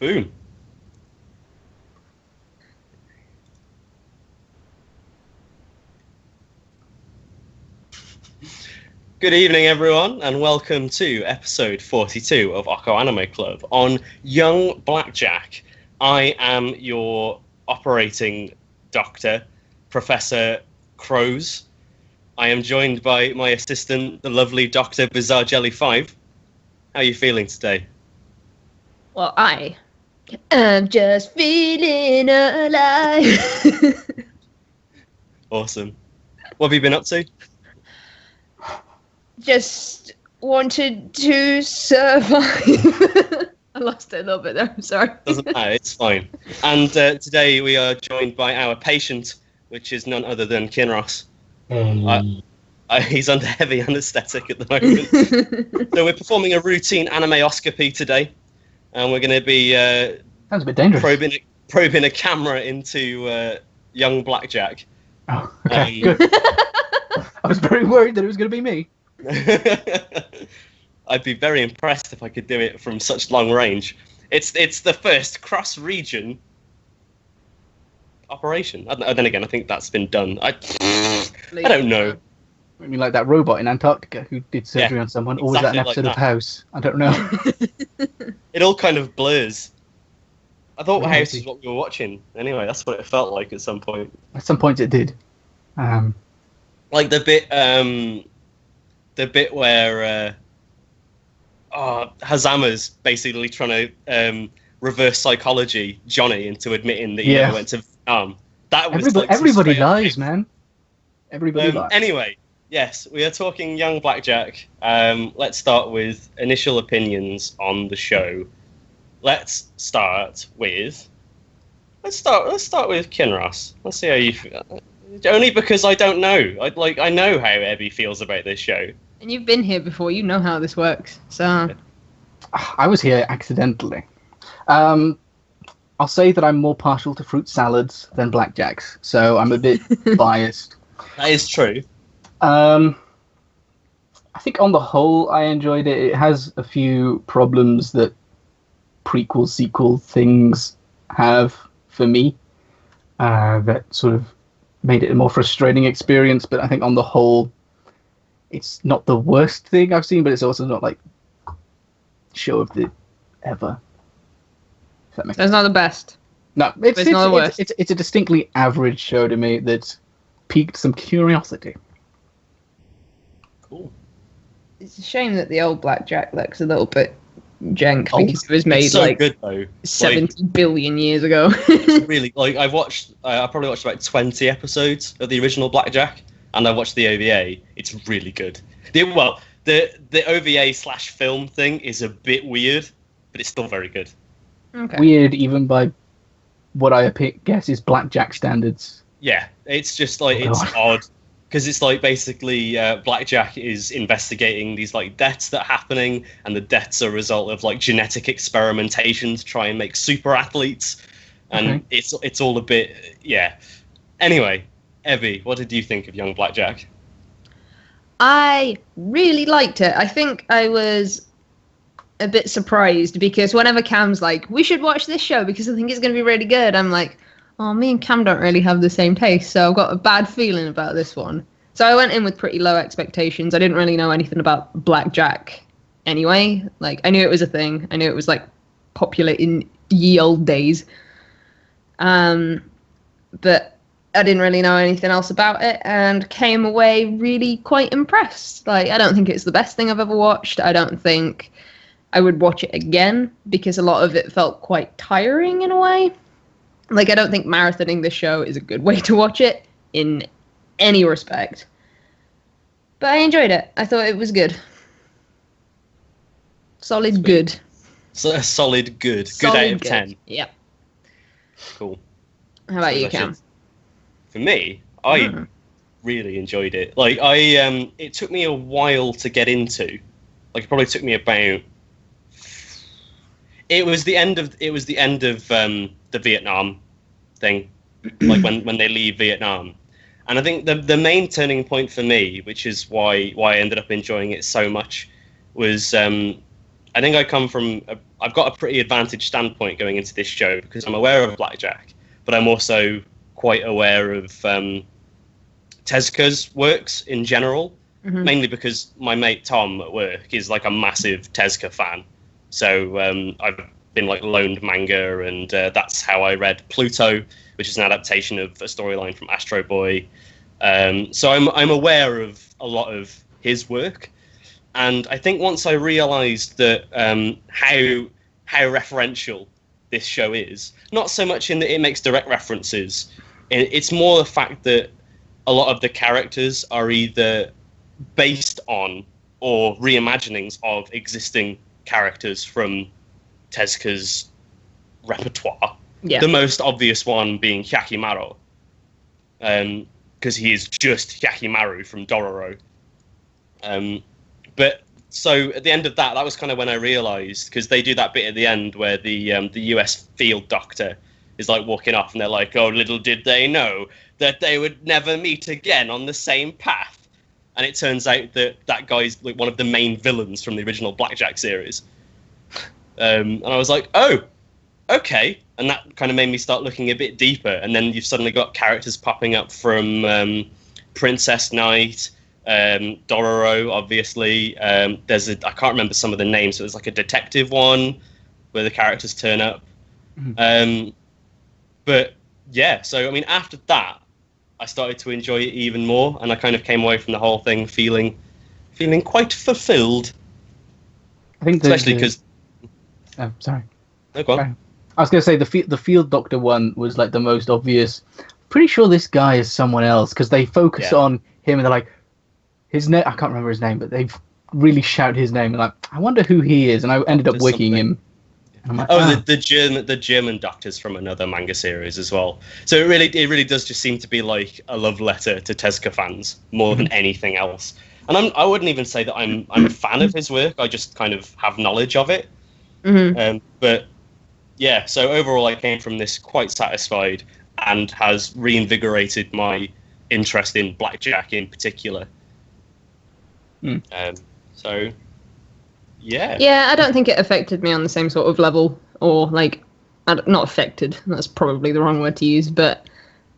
Boom. Good evening, everyone, and welcome to episode 42 of OKKO Anime Club on Young Blackjack. I am your operating doctor, Professor Crows. I am joined by my assistant, the lovely Dr. Bizarre Jelly 5. How are you feeling today? Well, I'm just feeling alive. Awesome. What have you been up to? Just wanted to survive. I lost it a little bit there, I'm sorry. Doesn't matter, it's fine. And today we are joined by our patient, which is none other than Kinross. He's under heavy anaesthetic at the moment. So we're performing a routine animeoscopy today, and we're going to be sounds a bit dangerous. Probing a camera into young Blackjack. Oh, okay, good. I was very worried that it was going to be me. I'd be very impressed if I could do it from such long range. It's the first cross-region operation. Then again, I think that's been done. I don't know. I mean, like that robot in Antarctica who did surgery on someone, or was that an episode of House? I don't know. It all kind of blurs. I thought House is what we were watching. Anyway, that's what it felt like at some point. At some point it did. Like the bit where Hazama's basically trying to reverse psychology Johnny into admitting that he never went to Vietnam. That was everybody lies, man. Everybody lies. Anyway, yes, we are talking Young Blackjack. Let's start with initial opinions on the show. Let's start with Kinross. Let's see how you feel. Only because I don't know. I know how Ebby feels about this show. And you've been here before. You know how this works. So I was here accidentally. I'll say that I'm more partial to fruit salads than blackjacks, so I'm a bit biased. That is true. I think on the whole I enjoyed it. It has a few problems that prequel, sequel things have for me that sort of made it a more frustrating experience, but I think on the whole it's not the worst thing I've seen, but it's also not like show of the ever. If that makes sense. It's not the best. No, it's not the worst. It's a distinctly average show to me that piqued some curiosity. Cool. It's a shame that the old Blackjack looks a little bit jank because it was made so good, though. 70 billion years ago. It's really, like, I probably watched about 20 episodes of the original Blackjack, and I watched the OVA. It's really good. The OVA/film thing is a bit weird, but it's still very good. Okay. Weird even by what I guess is Blackjack standards. Yeah, it's just like, it's odd. Because it's like basically Blackjack is investigating these like deaths that are happening, and the deaths are a result of like genetic experimentation to try and make super athletes, and it's all a bit Anyway, Evie, what did you think of Young Blackjack? I really liked it. I think I was a bit surprised because whenever Cam's like, we should watch this show because I think it's going to be really good, I'm like, oh, me and Cam don't really have the same taste, so I've got a bad feeling about this one. So I went in with pretty low expectations. I didn't really know anything about Blackjack anyway. Like, I knew it was a thing. I knew it was, like, popular in ye old days. But I didn't really know anything else about it and came away really quite impressed. Like, I don't think it's the best thing I've ever watched. I don't think I would watch it again because a lot of it felt quite tiring in a way. Like, I don't think marathoning this show is a good way to watch it in any respect. But I enjoyed it. I thought it was good. Solid Sweet. Good. So a solid good. Good out of 10. Yep. Cool. How about you, Cam? For me, I really enjoyed it. Like, it took me a while to get into. Like, it probably took me about... It was the end of the Vietnam thing, like when they leave Vietnam, and I think the main turning point for me, which is why I ended up enjoying it so much, was I think I've got a pretty advantaged standpoint going into this show because I'm aware of Blackjack, but I'm also quite aware of Tezuka's works in general, mainly because my mate Tom at work is like a massive Tezuka fan. So I've been like loaned manga, and that's how I read Pluto, which is an adaptation of a storyline from Astro Boy. So I'm aware of a lot of his work, and I think once I realised that how referential this show is, not so much in that it makes direct references, it's more the fact that a lot of the characters are either based on or reimaginings of existing characters from Tezuka's repertoire. Yeah. The most obvious one being Hyakkimaru, because he is just Hyakkimaru from Dororo. But so at the end of that was kind of when I realised, because they do that bit at the end where the US field doctor is like walking off, and they're like, "Oh, little did they know that they would never meet again on the same path." And it turns out that guy's like one of the main villains from the original Blackjack series. And I was like, "Oh, okay." And that kind of made me start looking a bit deeper. And then you've suddenly got characters popping up from Princess Knight, Dororo, obviously. I can't remember some of the names. So there's like a detective one where the characters turn up. But yeah, so I mean, after that, I started to enjoy it even more, and I kind of came away from the whole thing feeling quite fulfilled. I think especially because. Oh, sorry. No, go on. I was going to say the field doctor one was like the most obvious. Pretty sure this guy is someone else because they focus on him and they're like, his name. I can't remember his name, but they really shout his name and like, I wonder who he is. And I ended up wikiing him. And I'm like, the German doctors from another manga series as well. So it really does just seem to be like a love letter to Tezuka fans more than anything else. And I wouldn't even say that I'm a fan of his work. I just kind of have knowledge of it. But yeah, so overall I came from this quite satisfied and has reinvigorated my interest in Blackjack in particular. So yeah. Yeah, I don't think it affected me on the same sort of level, or like, not affected, that's probably the wrong word to use, but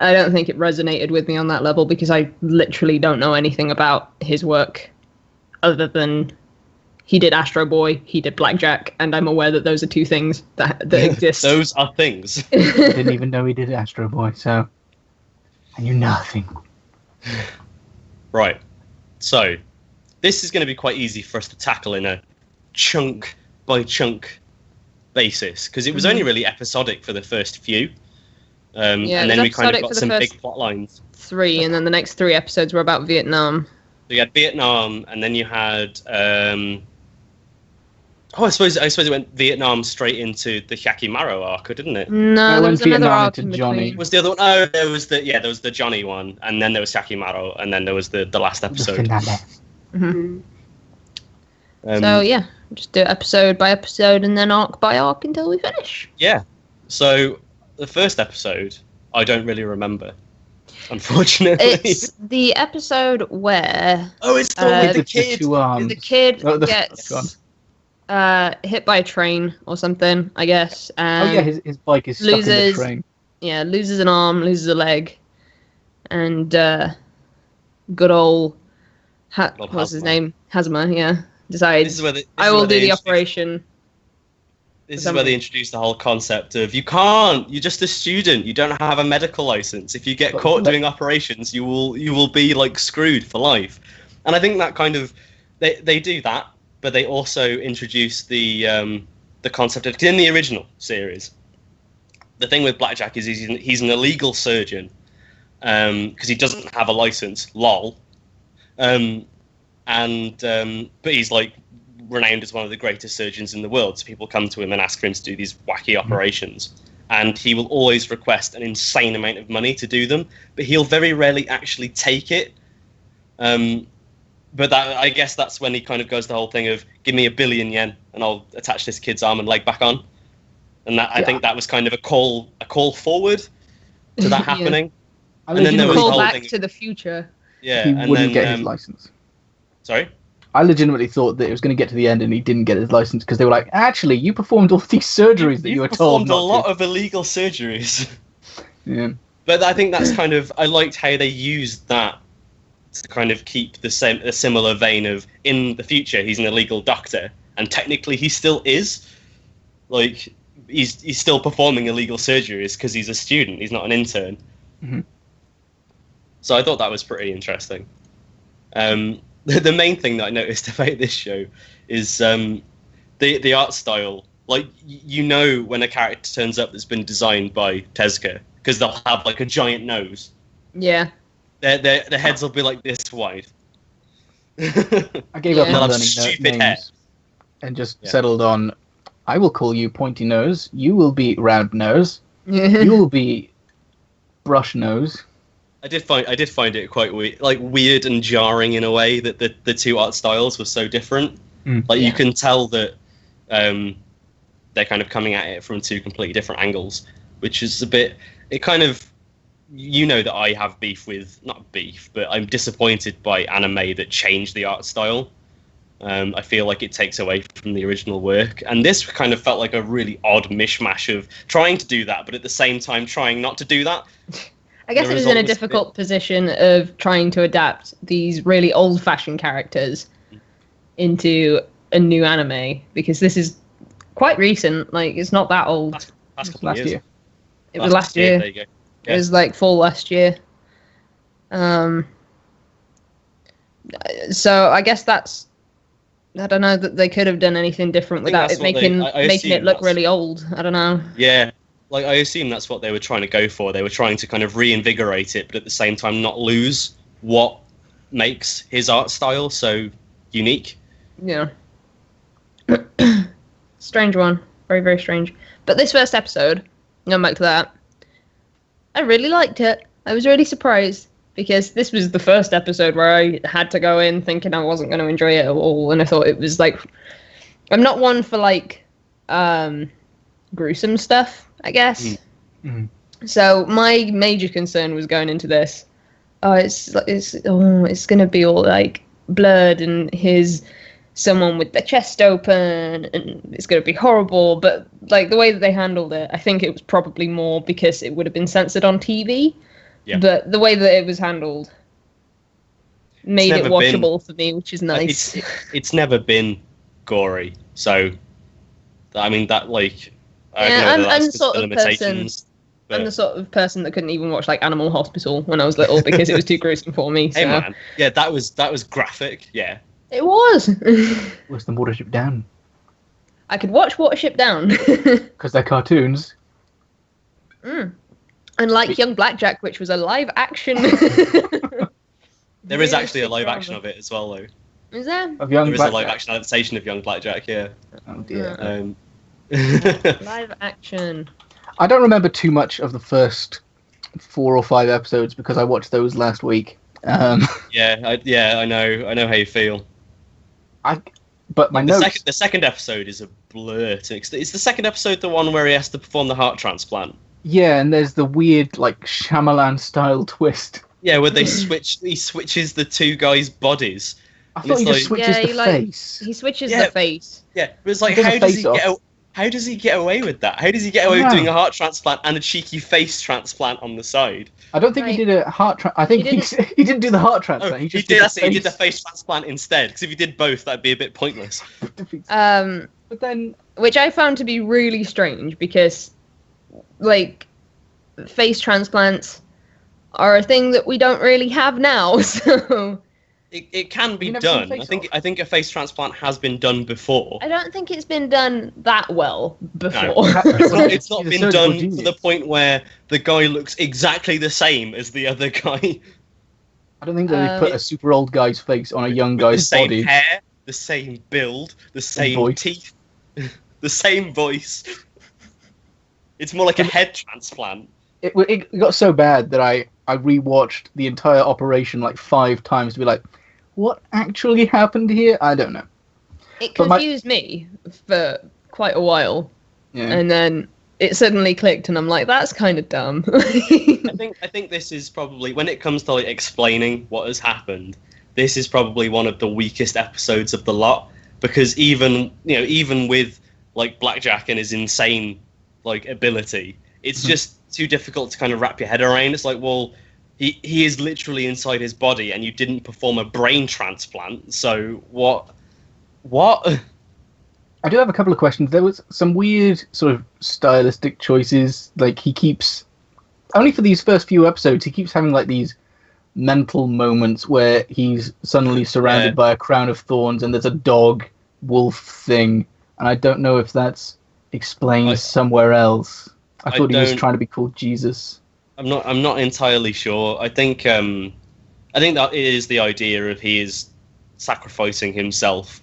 I don't think it resonated with me on that level because I literally don't know anything about his work other than he did Astro Boy, he did Blackjack, and I'm aware that those are two things that exist. Those are things. I didn't even know he did Astro Boy, so I knew nothing. Right. So, this is going to be quite easy for us to tackle in a chunk by chunk basis, because it was only really episodic for the first few. And then we kind of got some big plot lines. 3, and then the next 3 episodes were about Vietnam. So you had Vietnam, and then you had I suppose it went Vietnam straight into the Hyakkimaru arc, didn't it? No, there was another arc in Johnny. between. Was the other one? Oh, there was the Johnny one, and then there was Hyakkimaru, and then there was the last episode. So yeah, just do episode by episode and then arc by arc until we finish. Yeah. So the first episode, I don't really remember, unfortunately. It's the episode where it's the one with the kid. The kid gets hit by a train or something, I guess. And his bike is stuck in the train. Yeah, loses an arm, loses a leg, and good old what's his name? Hazama, decides I will do the operation. This is where they introduce the whole concept of you're just a student, you don't have a medical license. If you get caught doing operations, you will be like screwed for life. And I think that kind of they do that, but they also introduce the concept of, in the original series, the thing with Blackjack is he's an illegal surgeon because he doesn't have a license, lol. But he's like renowned as one of the greatest surgeons in the world, so people come to him and ask for him to do these wacky operations, and he will always request an insane amount of money to do them, but he'll very rarely actually take it. But I guess that's when he kind of goes the whole thing of, give me 1 billion yen and I'll attach this kid's arm and leg back on. And I think that was kind of a call forward to that happening. And then there was call back to the future. Yeah, he wouldn't get his license. Sorry? I legitimately thought that it was going to get to the end and he didn't get his license because they were like, actually, you performed all these surgeries that you were told performed not a lot to. of illegal surgeries. Yeah. But I think that's kind of, I liked how they used that to kind of keep a similar vein of, in the future, he's an illegal doctor, and technically he still is. Like, he's still performing illegal surgeries because he's a student, he's not an intern. Mm-hmm. So I thought that was pretty interesting. The main thing that I noticed about this show is the art style. Like, you know when a character turns up that's been designed by Tezuka, because they'll have like a giant nose. Yeah. Their heads will be like this wide. I gave up Yeah. on They'll have learning stupid names hair. and just settled on, I will call you Pointy Nose, you will be Round Nose, you will be Brush Nose. I did find it quite weird and jarring in a way that the two art styles were so different. Like, you can tell that they're kind of coming at it from two completely different angles, which is a bit. It kind of, you know, that I have not beef, but I'm disappointed by anime that change the art style. I feel like it takes away from the original work, and this kind of felt like a really odd mishmash of trying to do that, but at the same time trying not to do that. I guess it was in a difficult position of trying to adapt these really old-fashioned characters into a new anime, because this is quite recent. Like, it's not that old. Last couple of Last years. year. It was last year. There you go. Yeah. It was like fall last year. So I guess that's. I don't know that they could have done anything different without it making it look really old. I don't know. Yeah, like, I assume that's what they were trying to go for. They were trying to kind of reinvigorate it, but at the same time not lose what makes his art style so unique. Yeah. Strange one. Very, very strange. But this first episode, going back to that, I really liked it. I was really surprised, because this was the first episode where I had to go in thinking I wasn't going to enjoy it at all, and I thought it was like, I'm not one for like gruesome stuff, I guess. Mm. So my major concern was going into this, it's going to be all like blood and his someone with the chest open, and it's going to be horrible. But like the way that they handled it, I think it was probably more because it would have been censored on TV. Yeah. But the way that it was handled made it watchable for me, which is nice. It's never been gory, so I mean that, like, I don't know, I'm the sort of person. But I'm the sort of person that couldn't even watch like Animal Hospital when I was little because it was too gruesome for me. So. Hey man, yeah, that was graphic. Yeah, it was. Was the Watership Down? I could watch Watership Down because they're cartoons. Unlike Young Blackjack, which was a live action. There is actually a live action of it as well, though. Is there? Of Young There is Blackjack? a live action adaptation of Young Blackjack. Yeah. Oh dear. Live action. I don't remember too much of the first 4 or 5 episodes because I watched those last week. Yeah, I know how you feel. But my notes. The second episode is a blur. Is the second episode the one where he has to perform the heart transplant? Yeah, and there's the weird, like, Shyamalan style twist. Yeah, where he switches the two guys' bodies. I thought he just switches the face. He switches the face. Yeah, but it's like, how does he get away with that? How does he get away with doing a heart transplant and a cheeky face transplant on the side? I don't think he did a heart transplant. I think he didn't do the heart transplant. He did the face transplant instead, because if he did both, that'd be a bit pointless. But then, which I found to be really strange, because like face transplants are a thing that we don't really have now, so it can be done. I think a face transplant has been done before. I don't think it's been done that well before. No, it's not been done to the point where the guy looks exactly the same as the other guy. I don't think they put a super old guy's face on a young guy's body. The same hair, the same build, the same teeth, the same voice. It's more like a head transplant. It got so bad that I rewatched the entire operation like 5 times to be like, what actually happened here? I don't know. It confused me for quite a while, and then it suddenly clicked, and I'm like, that's kind of dumb. I think this is probably, when it comes to like explaining what has happened, this is probably one of the weakest episodes of the lot, because even with like Blackjack and his insane like ability, it's just too difficult to kind of wrap your head around. It's like, well, he is literally inside his body, and you didn't perform a brain transplant, so what? I do have a couple of questions. There was some weird sort of stylistic choices. Like, he keeps, only for these first few episodes, he keeps having like these mental moments where he's suddenly surrounded by a crown of thorns and there's a dog wolf thing, and I don't know if that's explained somewhere else. I thought he was trying to be called Jesus. I'm not entirely sure. I think that it is the idea of he is sacrificing himself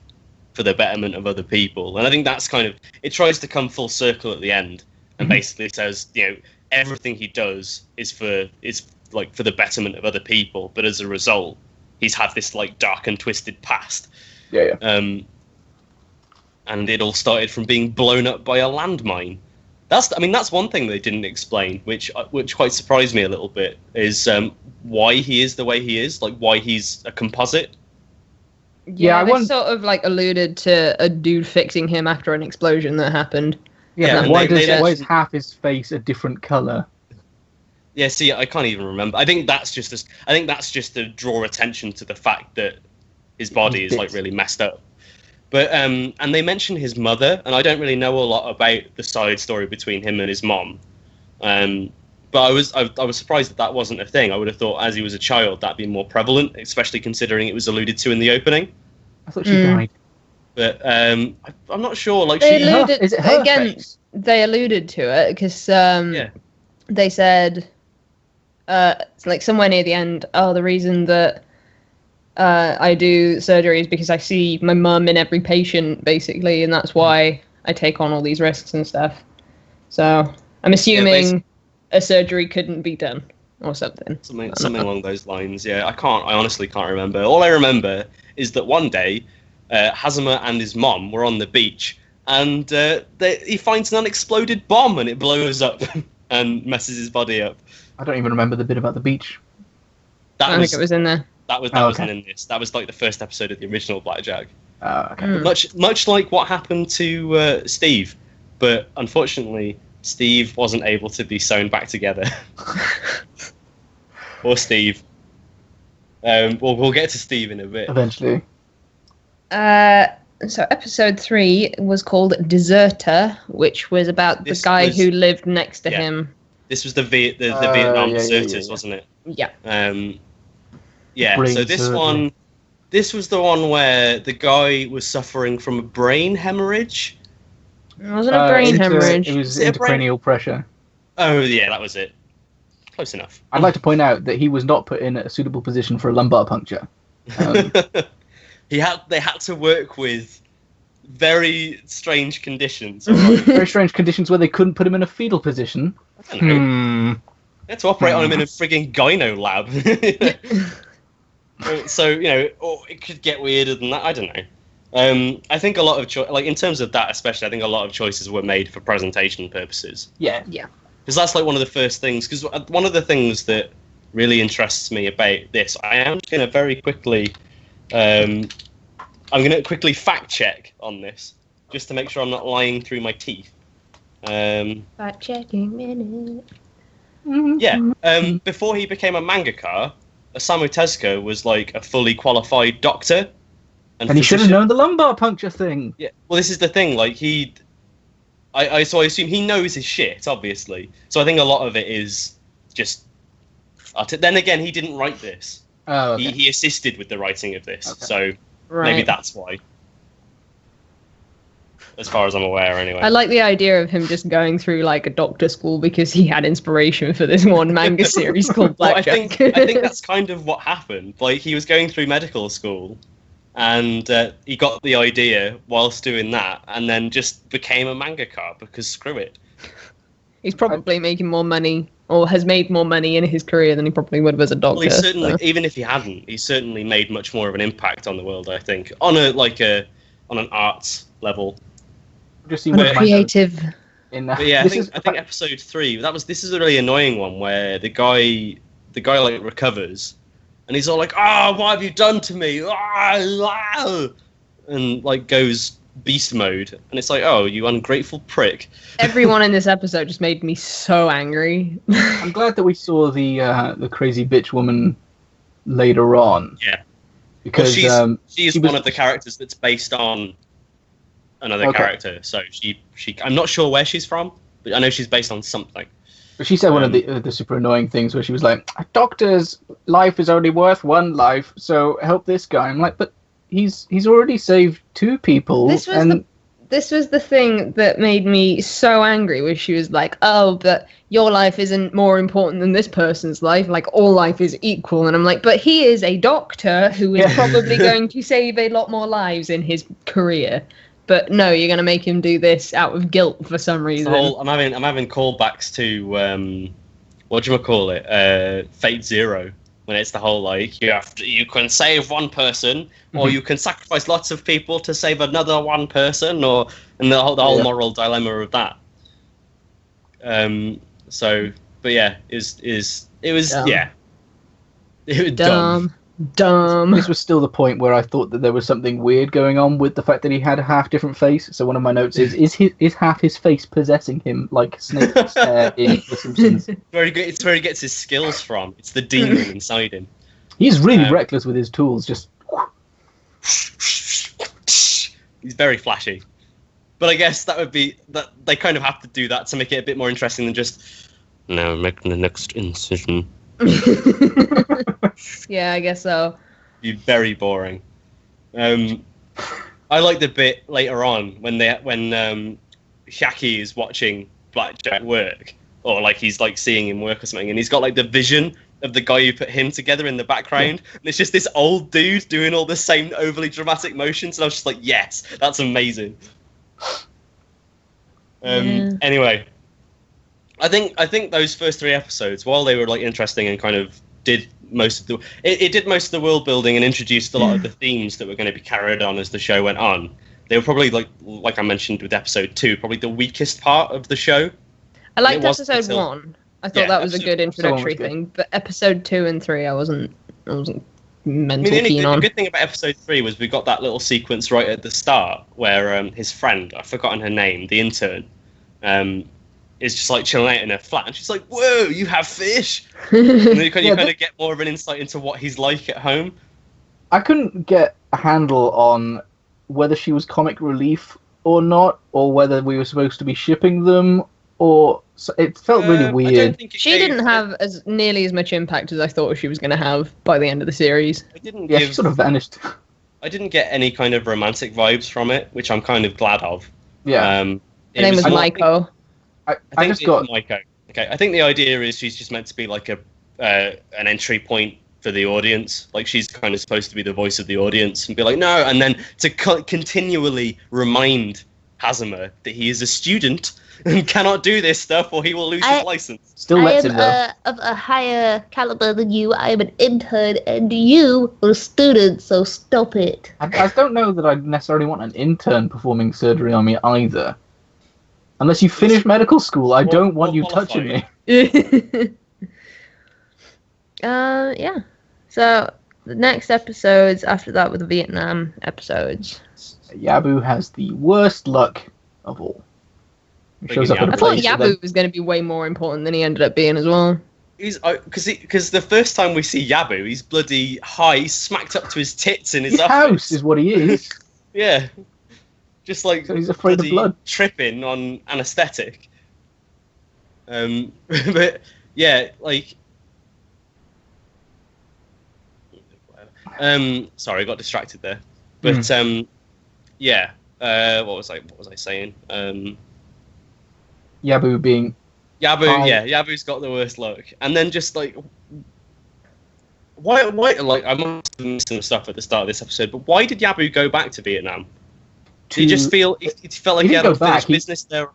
for the betterment of other people, and I think that's kind of, it tries to come full circle at the end, and basically says, everything he does is for the betterment of other people, but as a result, he's had this like dark and twisted past. Yeah. And it all started from being blown up by a landmine. That's one thing they didn't explain, which quite surprised me a little bit, is why he is the way he is, like why he's a composite. Yeah, they sort of like alluded to a dude fixing him after an explosion that happened. Yeah, why is half his face a different color? Yeah, see, I can't even remember. I think that's just to draw attention to the fact that his body is like really messed up. But and they mention his mother, and I don't really know a lot about the side story between him and his mom. But I was surprised that wasn't a thing. I would have thought, as he was a child, that'd be more prevalent, especially considering it was alluded to in the opening. I thought she died. But I'm not sure. Like, is it her face? They alluded to it because they said, it's like somewhere near the end, the reason that I do surgery is because I see my mum in every patient, basically, and that's why I take on all these risks and stuff. So I'm assuming a surgery couldn't be done or something. Something along those lines. Yeah, I honestly can't remember. All I remember is that one day, Hazama and his mom were on the beach, and he finds an unexploded bomb, and it blows up and messes his body up. I don't even remember the bit about the beach. I think it was in there. That wasn't in this. That was like the first episode of the original Blackjack. Okay. Much like what happened to Steve, but unfortunately, Steve wasn't able to be sewn back together. Or Steve. We'll get to Steve in a bit. Eventually. So episode 3 was called Deserter, which was about the guy who lived next to him. This was the Vietnam deserters, wasn't it? Yeah. So this was the one where the guy was suffering from a brain hemorrhage. It wasn't a brain hemorrhage. It was intracranial pressure. Oh, yeah, that was it. Close enough. I'd like to point out that he was not put in a suitable position for a lumbar puncture. They had to work with very strange conditions. Very strange conditions where they couldn't put him in a fetal position. I don't know. They had to operate on him in a frigging gyno lab. So, it could get weirder than that. I don't know. I think a lot of in terms of that especially, I think a lot of choices were made for presentation purposes. Yeah. Because that's like one of the first things. Because one of the things that really interests me about this, I am going to very quickly, I'm going to quickly fact check on this, just to make sure I'm not lying through my teeth. Fact checking minute. Yeah. Before he became a mangaka, Osamu Tezuka was like a fully qualified doctor. And he should have known the lumbar puncture thing. Yeah. Well, this is the thing. Like I assume he knows his shit, obviously. So I think a lot of it is just. Then again, he didn't write this. Oh, okay. He assisted with the writing of this, so maybe that's why. As far as I'm aware, anyway. I like the idea of him just going through like a doctor school because he had inspiration for this one manga series called Blackjack. I think that's kind of what happened. Like, he was going through medical school, and he got the idea whilst doing that, and then just became a mangaka because screw it. He's probably making more money, or has made more money in his career than he probably would have as a doctor. Well, even if he hadn't, he certainly made much more of an impact on the world, I think, on an arts level. Just creative. But yeah, I think episode 3. This is a really annoying one where the guy like recovers, and he's all like, "Ah, what have you done to me?" And like goes beast mode, and it's like, "Oh, you ungrateful prick!" Everyone in this episode just made me so angry. I'm glad that we saw the crazy bitch woman later on. Yeah, because she's one of the characters that's based on another character. So she I'm not sure where she's from, but I know she's based on something. She said one of the super annoying things where she was like, "A doctor's life is only worth one life, so help this guy." I'm like, but he's already saved 2 people. This was the thing that made me so angry, where she was like, "Oh, but your life isn't more important than this person's life. Like, all life is equal." And I'm like, but he is a doctor who is probably going to save a lot more lives in his career. But no, you're going to make him do this out of guilt for some reason. I'm having callbacks to whatchamacallit, Fate Zero, when it's the whole like you can save one person, or you can sacrifice lots of people to save another one person, and the whole moral dilemma of that. But yeah, it was dumb. This was still the point where I thought that there was something weird going on with the fact that he had a half different face. So one of my notes is half his face possessing him like Snape's hair in The Simpsons? It's where he gets his skills from. It's the demon inside him. He's really reckless with his tools. Just he's very flashy. But I guess that would be that they kind of have to do that to make it a bit more interesting than just now making the next incision. Yeah, I guess so. Be very boring. I like the bit later on when Shaki is watching Blackjack work, or like he's like seeing him work or something, and he's got like the vision of the guy who put him together in the background, and it's just this old dude doing all the same overly dramatic motions, and I was just like, yes, that's amazing. Anyway, I think those first 3 episodes, while they were like interesting and kind of did most of the it did most of the world building and introduced a lot of the themes that were going to be carried on as the show went on. They were probably like I mentioned with episode 2, probably the weakest part of the show. I liked episode 1. I thought that was a good introductory thing, but episode 2 and 3 I wasn't mentally keen on. The good thing about episode 3 was we got that little sequence right at the start where his friend, I've forgotten her name, the intern, is just like chilling out in her flat, and she's like, "Whoa, you have fish!" And then you kind of get more of an insight into what he's like at home. I couldn't get a handle on whether she was comic relief or not, or whether we were supposed to be shipping them, or it felt really weird. She didn't have nearly as much impact as I thought she was going to have by the end of the series. She sort of vanished. I didn't get any kind of romantic vibes from it, which I'm kind of glad of. Yeah. Her name was Maiko. I think it's Maiko. Okay, I think the idea is she's just meant to be like an entry point for the audience. Like she's kind of supposed to be the voice of the audience and be like, no, and then to continually remind Hazuma that he is a student and cannot do this stuff or he will lose his license. Still lets him though. Of a higher caliber than you. I am an intern and you are a student, so stop it. I don't know that I necessarily want an intern performing surgery on me either. Unless you finish medical school, I don't want you touching me. Yeah. So the next episodes after that were the Vietnam episodes. Yabu has the worst luck of all. He shows up at a I thought place Yabu was going to be way more important than he ended up being as well. He's because the first time we see Yabu, he's bloody high, he's smacked up to his tits in his office. House is what he is. Yeah. Just like so he's afraid of blood, tripping on anesthetic. But yeah, like, sorry, I got distracted there. But yeah, what was I saying? Yabu being Yabu's got the worst luck, and then just like. Why? Like I must have missed some stuff at the start of this episode, but why did Yabu go back to Vietnam? Did he just feel it felt like he had unfinished business there?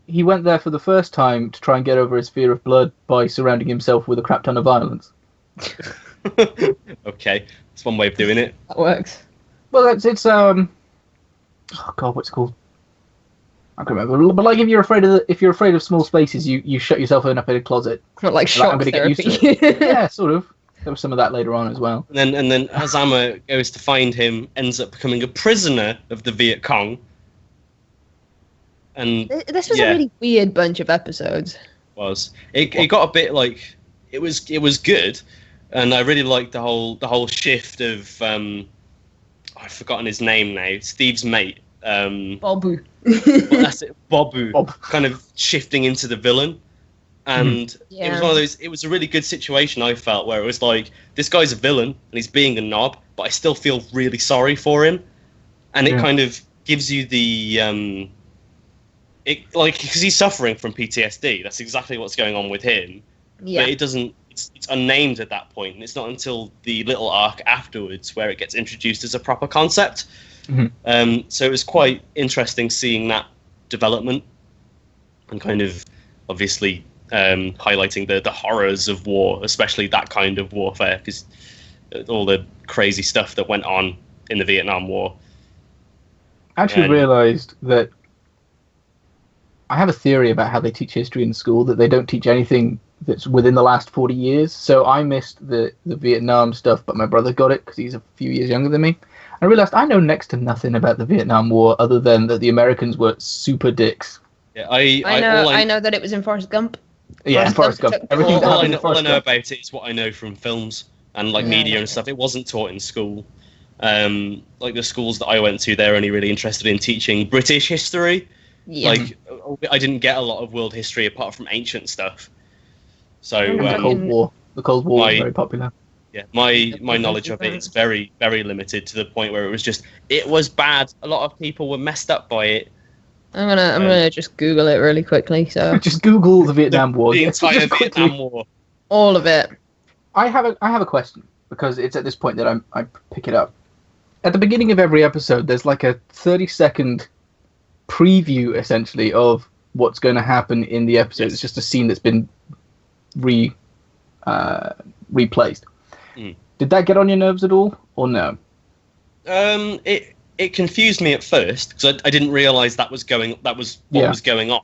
He went there for the first time to try and get over his fear of blood by surrounding himself with a crap ton of violence. Okay, that's one way of doing it. That works. Well, it's oh god, what's it called? I can't remember. But like, if you're afraid of small spaces, you shut yourself up in a closet. Not like shock therapy. Yeah, sort of. There was some of that later on as well. And then Azama goes to find him, ends up becoming a prisoner of the Viet Cong. And This was a really weird bunch of episodes. It got a bit like it was good, and I really liked the whole shift of I've forgotten his name now. Steve's mate. Bobu. Well, that's it, Bobu. Bob. Kind of shifting into the villain. And it was one of those. It was a really good situation, I felt, where it was like, this guy's a villain and he's being a knob, but I still feel really sorry for him, and it kind of gives you the because he's suffering from PTSD. That's exactly what's going on with him. Yeah. But it doesn't. It's unnamed at that point, and it's not until the little arc afterwards where it gets introduced as a proper concept. So it was quite interesting seeing that development, and kind of obviously. Highlighting the horrors of war, especially that kind of warfare, because all the crazy stuff that went on in the Vietnam War. I actually realised that I have a theory about how they teach history in school, that they don't teach anything that's within the last 40 years. So I missed the Vietnam stuff, but my brother got it because he's a few years younger than me. I realised I know next to nothing about the Vietnam War other than that the Americans were super dicks. Yeah, I know that it was in Forrest Gump. Yeah, Forrest Gump. Everything that all happened in I Forrest know Gump. about it is what I know from films and like media and stuff. It wasn't taught in school. Like the schools that I went to, they're only really interested in teaching British history. Yeah. Like I didn't get a lot of world history apart from ancient stuff. So The Cold War. The Cold War was very popular. Yeah, my knowledge of it is very, very limited, to the point where it was bad. A lot of people were messed up by it. I'm gonna just Google it really quickly. So Just Google the Vietnam War. The entire Vietnam War. all of it. I have a question, because it's at this point that I pick it up. At the beginning of every episode, there's like a 30-second preview, essentially, of what's going to happen in the episode. Yes. It's just a scene that's been replaced. Did that get on your nerves at all, or no? It confused me at first because I didn't realize that was what was going on.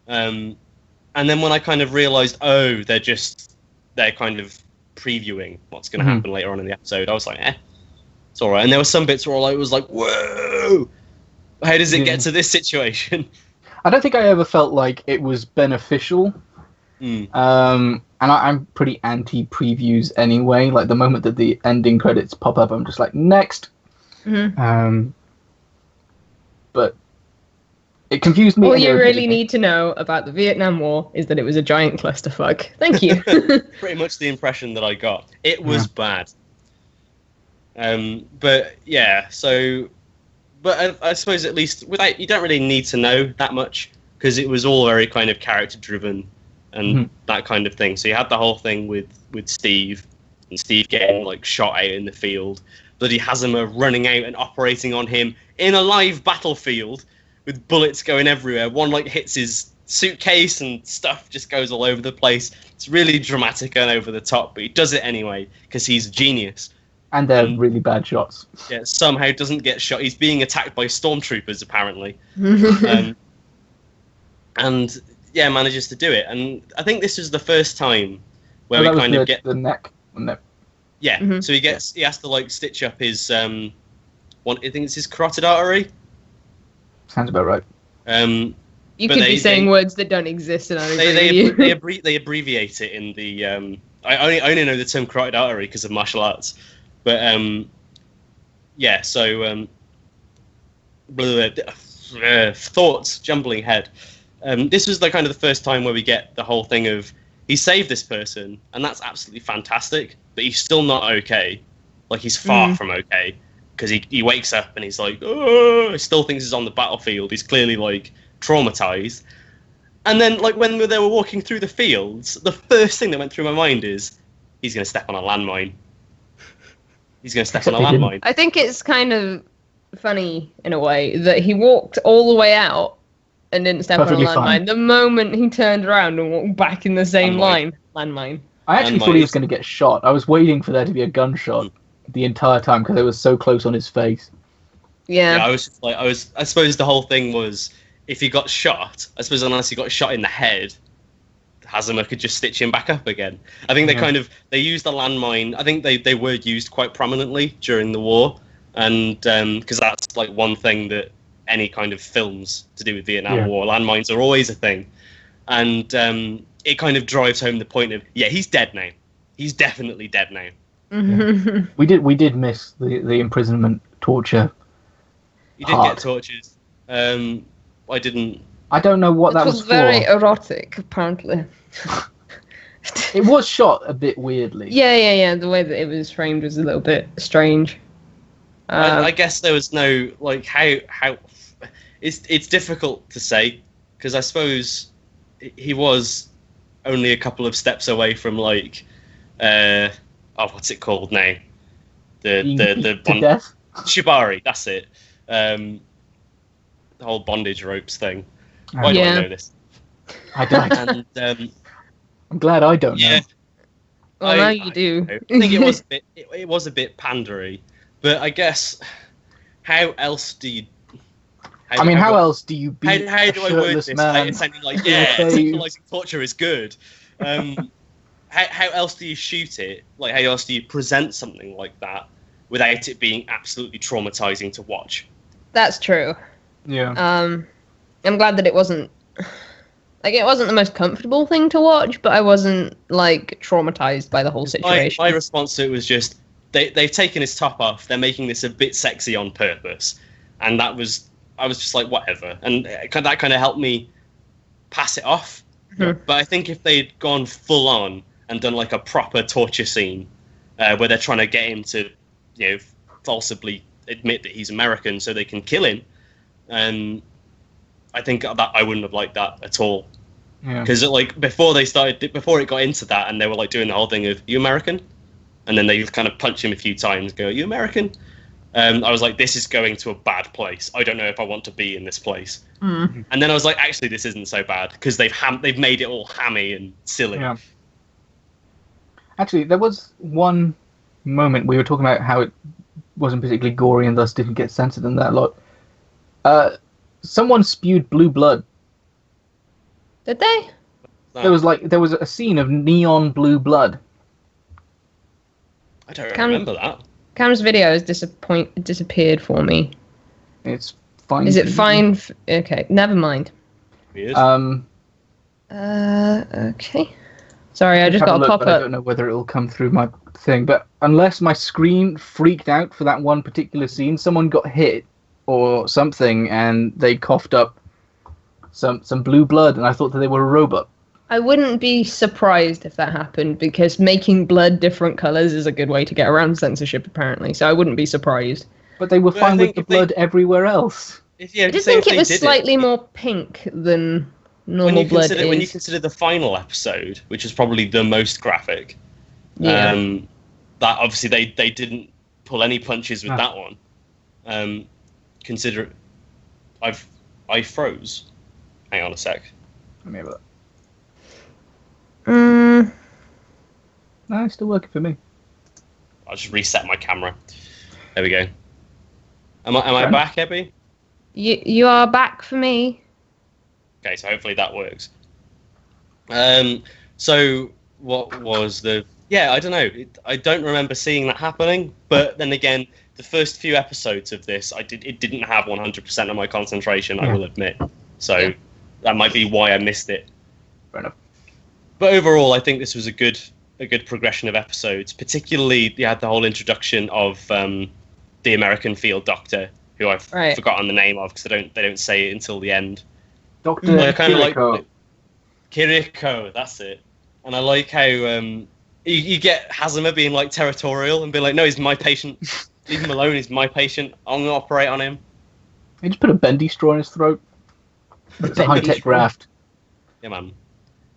And then when I kind of realized, they're kind of previewing what's going to happen later on in the episode, I was like, it's all right. And there were some bits where I was like, whoa, how does it get to this situation? I don't think I ever felt like it was beneficial. And I'm pretty anti-previews anyway. Like, the moment that the ending credits pop up, I'm just like, next. But it confused me. All you really need to know about the Vietnam War is that it was a giant clusterfuck. Thank you. Pretty much the impression that I got. It was bad. But yeah, so, but I suppose at least you don't really need to know that much, because it was all very kind of character driven and that kind of thing. So you had the whole thing with Steve, and Steve getting like shot out in the field. Bloody Hazama running out and operating on him in a live battlefield with bullets going everywhere. One like hits his suitcase and stuff just goes all over the place. It's really dramatic and over the top, but he does it anyway because he's a genius. And they're really bad shots. Yeah, somehow doesn't get shot. He's being attacked by stormtroopers apparently, and yeah, manages to do it. And I think this is the first time where we kind of get the neck. Yeah, so he has to like stitch up his I think it's his carotid artery. Sounds about right. You could be saying words that don't exist, and they abbreviate it in the. I only know the term carotid artery because of martial arts, but yeah. So thoughts jumbling head. This was the kind of the first time where we get the whole thing of he saved this person, and that's absolutely fantastic, but he's still not okay. Like, he's far from okay, because he wakes up and he's like, oh, he still thinks he's on the battlefield. He's clearly like traumatized. And then, like, when they were walking through the fields, the first thing that went through my mind is he's going to step on a landmine. He's going to step on a landmine. I think it's kind of funny in a way that he walked all the way out and didn't step Perfectly on a landmine. fine. The moment he turned around and walked back in the same landmine. I actually thought he was going to get shot. I was waiting for there to be a gunshot the entire time because it was so close on his face. Yeah. I was just like, I suppose the whole thing was, if he got shot, I suppose unless he got shot in the head, Hazama could just stitch him back up again. I think they used the landmine. I think they were used quite prominently during the war, and because that's like one thing that any kind of films to do with Vietnam War, landmines are always a thing, and it kind of drives home the point of he's dead now. He's definitely dead now. Yeah. We did miss the imprisonment torture. He did get tortured. I didn't. I don't know what that was for. It was very erotic, apparently. It was shot a bit weirdly. Yeah. The way that it was framed was a little bit strange. I guess there was no like how it's difficult to say because I suppose he was only a couple of steps away from like what's it called now? The to death? Shibari, that's it. The whole bondage ropes thing. Why do I know this? I don't. And, I'm glad I don't know. Well, now you do. I think it was a bit pandery, but I guess how else do you? How else do you beat how do I word this? Man? Sounding like sexualizing torture is good. How else do you shoot it? Like how else do you present something like that without it being absolutely traumatizing to watch? That's true. Yeah. I'm glad that it wasn't the most comfortable thing to watch, but I wasn't like traumatized by the whole situation. My response to it was just they've taken his top off. They're making this a bit sexy on purpose, and I was just like whatever, and that kind of helped me pass it off. Mm-hmm. But I think if they'd gone full on and done like a proper torture scene where they're trying to get him to falsely admit that he's American so they can kill him, I think that I wouldn't have liked that at all. Because before it got into that, and they were like doing the whole thing of "You American," and then they kind of punch him a few times, go "You American." I was like, this is going to a bad place. I don't know if I want to be in this place. Mm. And then I was like, actually, this isn't so bad because they've made it all hammy and silly. Yeah. Actually, there was one moment we were talking about how it wasn't particularly gory and thus didn't get censored and that lot. Someone spewed blue blood. Did they? No. There was a scene of neon blue blood. I don't remember that. Cam's video has disappeared for me. It's fine. Is it fine? Okay, never mind. Weird. Okay. Sorry, I just got a pop-up. I don't know whether it'll come through my thing, but unless my screen freaked out for that one particular scene, someone got hit or something, and they coughed up some blue blood, and I thought that they were a robot. I wouldn't be surprised if that happened, because making blood different colours is a good way to get around censorship, apparently, so I wouldn't be surprised. But they were fine with the blood everywhere else. I just think it was slightly more pink than normal blood is. When you consider the final episode, which is probably the most graphic, that obviously they didn't pull any punches with that one. Consider I froze. Hang on a sec. Let me have a look. Mm. No, it's still working for me. I'll just reset my camera. There we go. Am I back, Ebby? You are back for me. Okay, so hopefully that works. So what was the? Yeah, I don't know. I don't remember seeing that happening. But then again, the first few episodes of this, it didn't have 100% of my concentration. I will admit. So that might be why I missed it. Fair enough. But overall, I think this was a good progression of episodes. Particularly, you had the whole introduction of the American field doctor, who I've forgotten the name of because they don't say it until the end. Dr. Kiriko. Like Kiriko, that's it. And I like how you get Hazama being like territorial and being like, no, he's my patient. Leave him alone. He's my patient. I'm gonna operate on him. He just put a bendy straw in his throat. It's a high-tech graft. Yeah, man.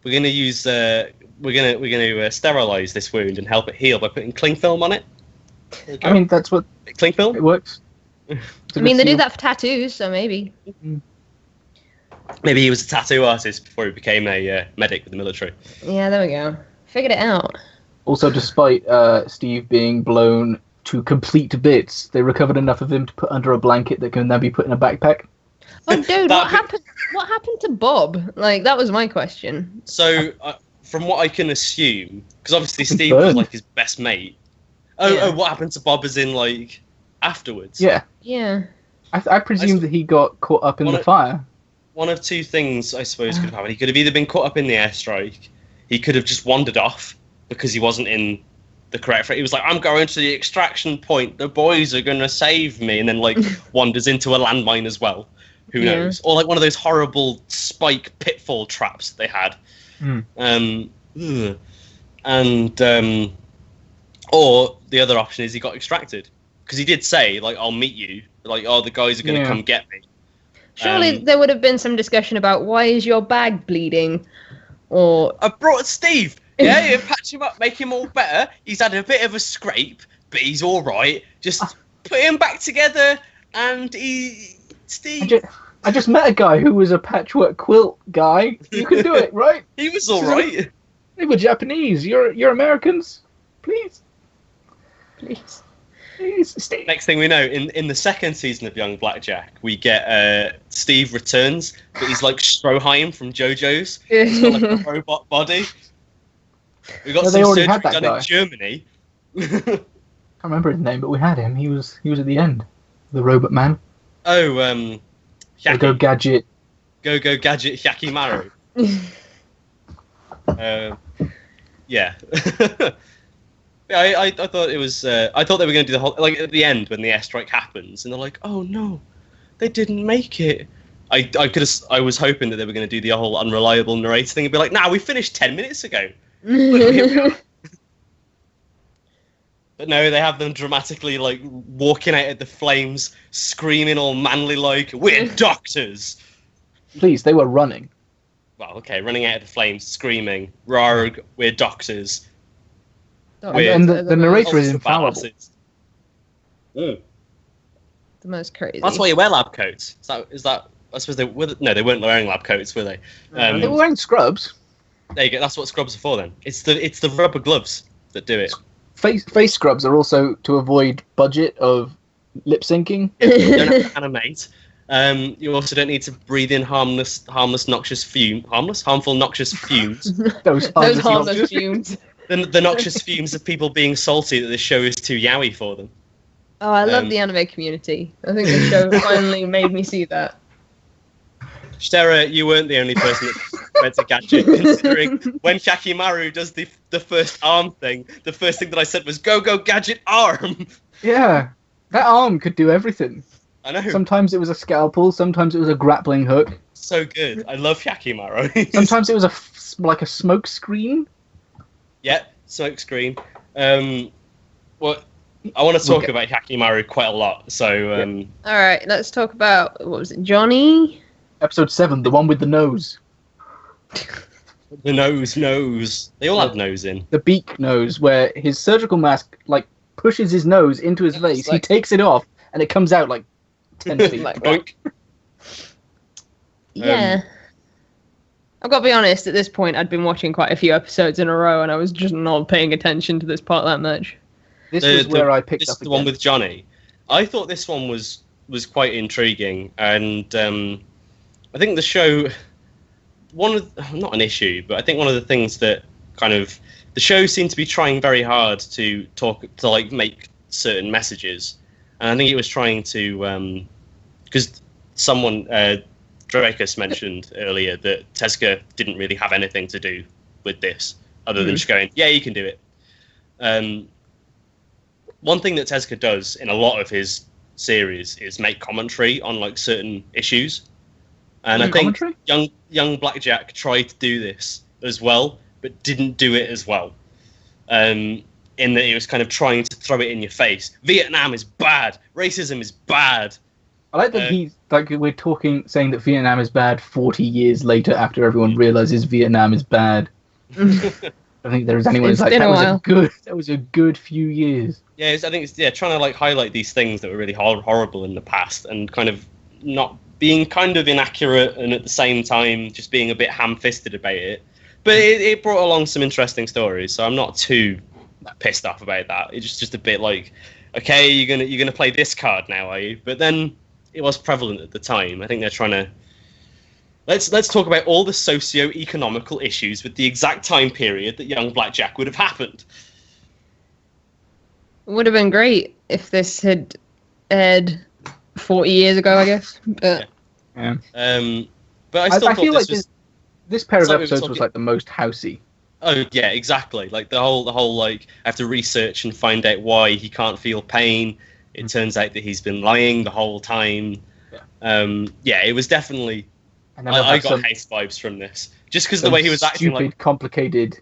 We're gonna use we're gonna sterilize this wound and help it heal by putting cling film on it. I mean, that's what cling film. It works. I mean, they do that for tattoos, so maybe. Maybe he was a tattoo artist before he became a medic with the military. Yeah, there we go. Figured it out. Also, despite Steve being blown to complete bits, they recovered enough of him to put under a blanket that can then be put in a backpack. Oh, dude, what happened? What happened to Bob? Like, that was my question. So from what I can assume, because obviously Steve was like his best mate. Oh, what happened to Bob as in like afterwards? Yeah. Yeah. I presume that he got caught up in the fire. One of two things, I suppose, could have happened. He could have either been caught up in the airstrike, he could have just wandered off because he wasn't in the correct frame. He was like, I'm going to the extraction point, the boys are going to save me, and then like wanders into a landmine as well. Who knows? Or like one of those horrible spike pitfall traps they had. Or the other option is he got extracted. Because he did say, like, I'll meet you. Like, the guys are going to come get me. Surely there would have been some discussion about why is your bag bleeding? Or I brought Steve. Yeah, you patch him up, make him all better. He's had a bit of a scrape, but he's all right. Just put him back together, and Steve. I just met a guy who was a patchwork quilt guy. You can do it, right? He was all right. They were Japanese. You're Americans. Please, Steve. Next thing we know, in the second season of Young Blackjack, we get Steve returns, but he's like Stroheim from JoJo's. He's got like a robot body. We got some surgery done in Germany. I can't remember his name, but we had him. He was at the end. The robot man. Oh, Go Gadget. Go Gadget Hyakimaru. Yeah. I thought it was. I thought they were going to do the whole, like, at the end when the airstrike happens, and they're like, "Oh no, they didn't make it." I was hoping that they were going to do the whole unreliable narrator thing and be like, "Nah, we finished 10 minutes ago." But no, they have them dramatically like walking out of the flames, screaming all manly like, "We're doctors!" Please, they were running. Well, okay, running out of the flames, screaming, "Rarg, we're doctors!" And the narrator is infallible. The most crazy. That's why you wear lab coats. Is that? I suppose they were. No, they weren't wearing lab coats, were they? They were wearing scrubs. There you go. That's what scrubs are for. Then it's the rubber gloves that do it. Face scrubs are also to avoid budget of lip syncing. You don't have to animate. You also don't need to breathe in harmful, noxious fumes. Those harmless fumes. The noxious fumes of people being salty that this show is too yaoi for them. Oh, I love the anime community. I think the show finally made me see that. Shtera, you weren't the only person that went to Gadget, considering when Hyakimaru does the first arm thing, the first thing that I said was, go Gadget arm! Yeah, that arm could do everything. I know. Sometimes it was a scalpel, sometimes it was a grappling hook. So good. I love Hyakimaru. Sometimes it was like a smoke screen. Yeah, smoke screen. Well, I want to talk about Hyakimaru quite a lot, so... All right, let's talk about, what was it, Johnny? Episode 7, the one with the nose. The nose. They all have nose in. The beak nose, where his surgical mask, like, pushes his nose into his face. Like, he takes it off, and it comes out, like, 10 feet. Like, yeah. I've got to be honest, at this point, I'd been watching quite a few episodes in a row, and I was just not paying attention to this part that much. This was where I picked up the one with Johnny. I thought this one was quite intriguing, and I think the show, not an issue, but I think one of the things that kind of, the show seemed to be trying very hard to like make certain messages, and I think it was trying to, because someone, Drakus mentioned earlier that Tezuka didn't really have anything to do with this, other than just going, yeah, you can do it. One thing that Tezuka does in a lot of his series is make commentary on like certain issues. And I think Young Blackjack tried to do this as well, but didn't do it as well. In that he was kind of trying to throw it in your face. Vietnam is bad. Racism is bad. I like that we're saying that Vietnam is bad 40 years later after everyone realizes Vietnam is bad. I think there is anyone who's like, that was a good few years. Yeah, I think it's trying to like highlight these things that were really horrible in the past and kind of not being kind of inaccurate and at the same time just being a bit ham-fisted about it. But it brought along some interesting stories, so I'm not too pissed off about that. It's just a bit like, okay, you're gonna play this card now, are you? But then it was prevalent at the time. I think they're trying to Let's talk about all the socio-economical issues with the exact time period that Young Blackjack would have happened. It would have been great if this had aired 40 years ago, I guess. But Yeah. But I still I thought feel this like was. this pair of Sorry, we were episodes was talking- like the most housey. Oh yeah, exactly. Like the whole like I have to research and find out why he can't feel pain. It turns out that he's been lying the whole time. Yeah, it was definitely. And then I got house vibes from this just because the way he was acting, stupid, like complicated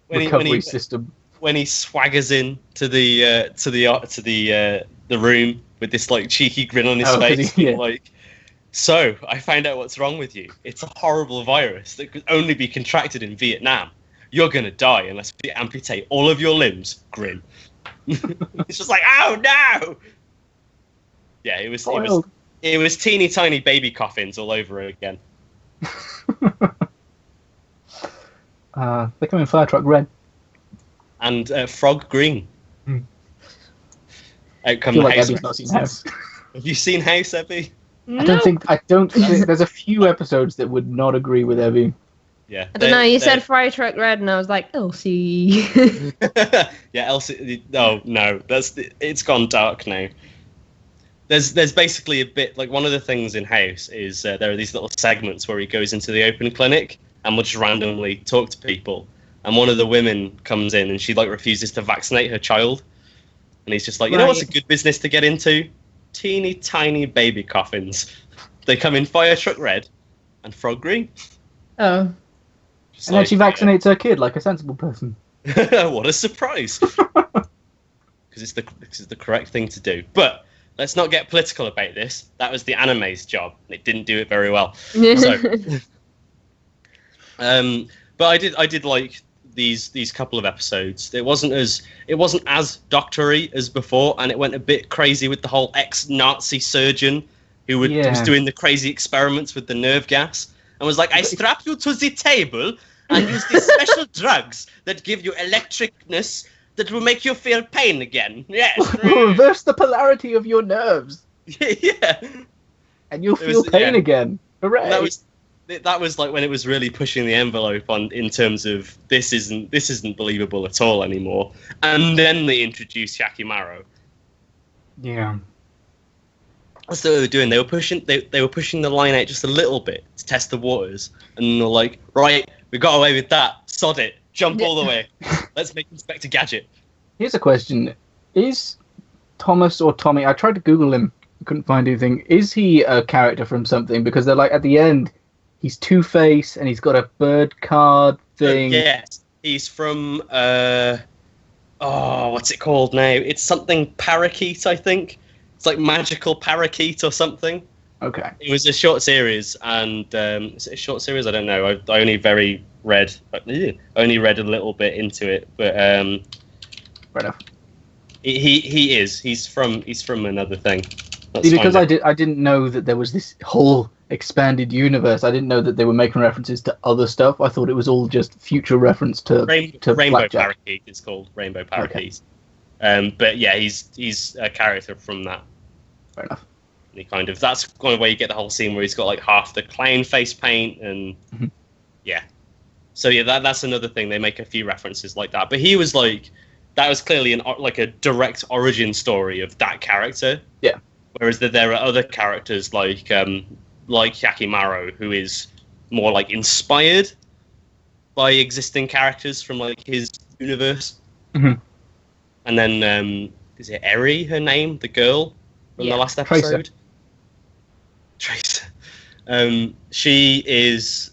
recovery system. when he swaggers in to the room with this like cheeky grin on his face, Yeah. like. So I found out what's wrong with you. It's a horrible virus that could only be contracted in Vietnam. You're gonna die unless we amputate all of your limbs. Grin. It's just like, oh no. Yeah, it was teeny tiny baby coffins all over again. They come in fire truck red. And frog green. Out I come feel the like house. Abby's not seen House. Have you seen House, Ebby? I don't think there's a few episodes that would not agree with Abby. Yeah. I don't know. You said Fire Truck Red, and I was like, Elsie. Yeah, Elsie. Oh no, it's gone dark now. There's basically a bit like one of the things in House is there are these little segments where he goes into the open clinic and will just randomly talk to people. And one of the women comes in and she like refuses to vaccinate her child, and he's just like, you know what's a good business to get into? Teeny tiny baby coffins. They come in fire truck red and frog green. Oh. Just And then she vaccinates her kid like a sensible person. What a surprise! Because it's the correct thing to do. But let's not get political about this. That was the anime's job. It didn't do it very well. So, but I did like these couple of episodes. It wasn't as doctory as before, and it went a bit crazy with the whole ex-Nazi surgeon who was doing the crazy experiments with the nerve gas and was like, I strap you to the table and use these special drugs that give you electricness that will make you feel pain again. Yes. Reverse the polarity of your nerves. Yeah. And you'll feel pain again. Hooray. That was like when it was really pushing the envelope in terms of this isn't believable at all anymore. And then they introduced Yakimaru. Yeah. That's what they were doing. They were pushing the line out just a little bit to test the waters, and they're like, right, we got away with that. Sod it, jump all the way. Let's make Inspector Gadget. Here's a question: is Thomas or Tommy? I tried to Google him, I couldn't find anything. Is he a character from something? Because they're like at the end, he's Two-Face and he's got a bird card thing. Yes, he's from what's it called now? It's something parakeet, I think. It's like magical parakeet or something. Okay. It was a short series, and is it a short series? I don't know. I only read a little bit into it, but Fair enough. He's from another thing. See, because I didn't know that there was this whole expanded universe. I didn't know that they were making references to other stuff. I thought it was all just future reference to Rainbow Blackjack. Parakeet. It's called Rainbow Parakeet. Okay. But yeah, he's a character from that. Fair enough. That's kind of where you get the whole scene where he's got like half the clown face paint and yeah. So yeah, that's another thing. They make a few references like that. But he was like, that was clearly a direct origin story of that character. Yeah. Whereas there are other characters like Yakimaru, who is more like inspired by existing characters from like his universe. Mm-hmm. And then is it Eri, her name, the girl from the last episode? Tracer. She is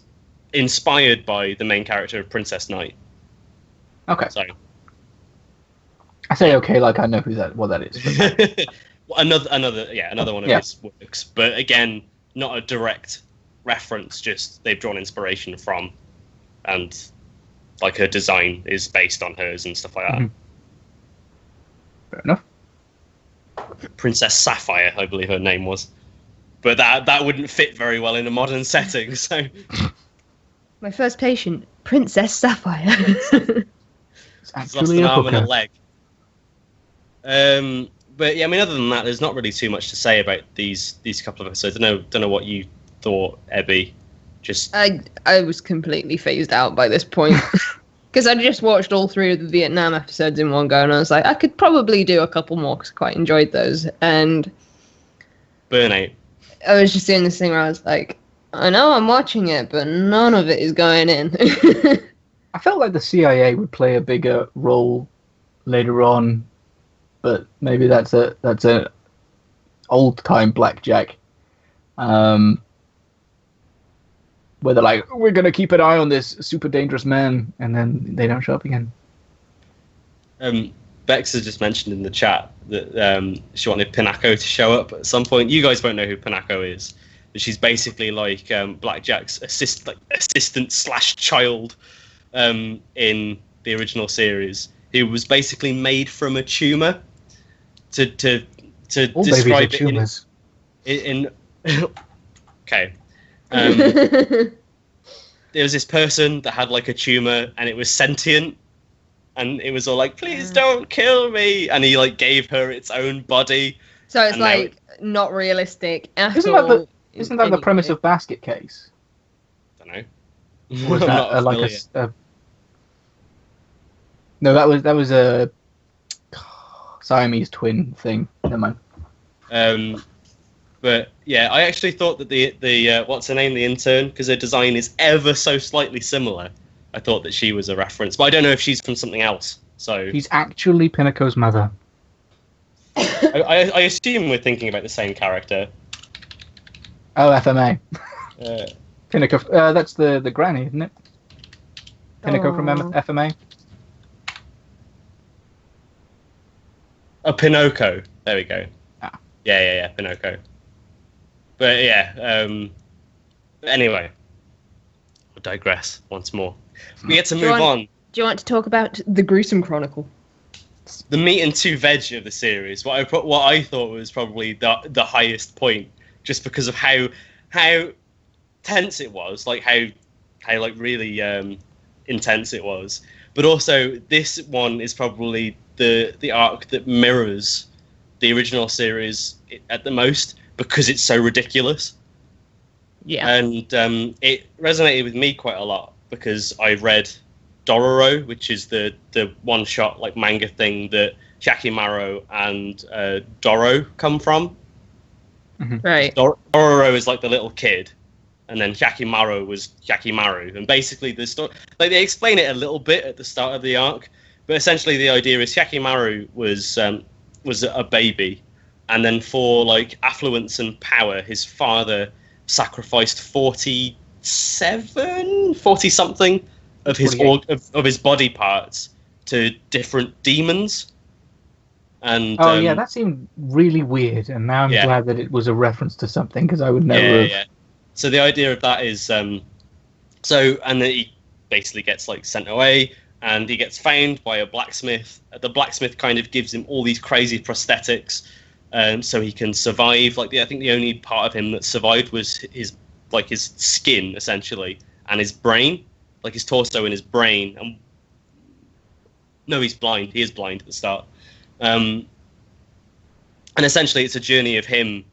inspired by the main character of Princess Knight. Okay. So I say okay, like I know what that is. another one of his works, but again, not a direct reference. Just they've drawn inspiration from, and like her design is based on hers and stuff like that. Mm-hmm. Fair enough. Princess Sapphire, I believe her name was, but that wouldn't fit very well in a modern setting. So, my first patient, Princess Sapphire. She's lost an arm and a leg. But yeah, I mean, other than that, there's not really too much to say about these couple of episodes. I don't know what you thought, Ebby. Just I was completely phased out by this point. Because I just watched all 3 of the Vietnam episodes in one go, and I was like, I could probably do a couple more because I quite enjoyed those. And burnout. I was just doing this thing where I was like, I know I'm watching it, but none of it is going in. I felt like the CIA would play a bigger role later on, but maybe that's a old time blackjack. Where they're like, we're gonna keep an eye on this super dangerous man, and then they don't show up again. Bex has just mentioned in the chat that she wanted Pinako to show up at some point. You guys won't know who Pinako is, but she's basically like Blackjack's assistant / child in the original series, who was basically made from a tumor to All describe babies are tumors. in okay. There was this person that had like a tumor and it was sentient, and it was all like, please don't kill me, and he like gave her its own body. So it's like not realistic at Isn't all. Isn't that the premise of Basket Case? I don't know. Was I'm that not like familiar. No, that was a Siamese twin thing. Never mind. But yeah, I actually thought that the what's her name, the intern, because her design is ever so slightly similar. I thought that she was a reference, but I don't know if she's from something else. So He's actually Pinako's mother. I assume we're thinking about the same character. Oh, FMA. Uh, Pinako. That's the granny, isn't it? Pinako from FMA. Pinocchio. There we go. Ah. Yeah, Pinocchio. But yeah, anyway, we'll digress once more. We get to move on. Do you want to talk about the Gruesome Chronicle? The meat and two veg of the series. What I thought was probably the highest point, just because of how tense it was, like how like really intense it was. But also, this one is probably the arc that mirrors the original series at the most, because it's so ridiculous. Yeah. And it resonated with me quite a lot because I read Dororo, which is the one-shot like manga thing that Hyakkimaru and Doro come from. Right. Dororo is like the little kid, and then Hyakkimaru was Hyakkimaru. And basically the story, like, they explain it a little bit at the start of the arc, but essentially the idea is Hyakkimaru was a baby, and then for like affluence and power, his father sacrificed 40 something of his of his body parts to different demons. And yeah, that seemed really weird, and now I'm glad that it was a reference to something, because I would never have... Yeah. So the idea of that is and then he basically gets like sent away, and he gets found by a blacksmith. The blacksmith kind of gives him all these crazy prosthetics, so he can survive. Like I think the only part of him that survived was his skin, essentially, and his brain, like his torso and his brain. And no, he's blind. He is blind at the start. And essentially, it's a journey of him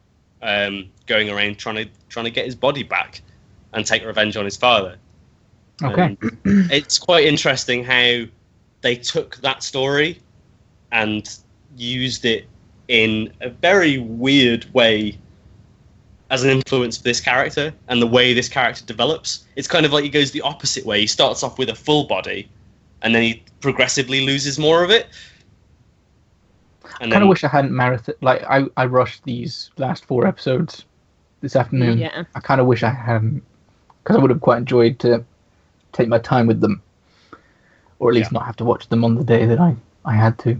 going around trying to get his body back and take revenge on his father. Okay. It's quite interesting how they took that story and used it in a very weird way as an influence for this character and the way this character develops. It's kind of like he goes the opposite way. He starts off with a full body, and then he progressively loses more of it. I kind of wish I hadn't marathon. Like I rushed these last 4 episodes this afternoon. Yeah. I kind of wish I hadn't, because I would have quite enjoyed to take my time with them, or at least not have to watch them on the day that I had to.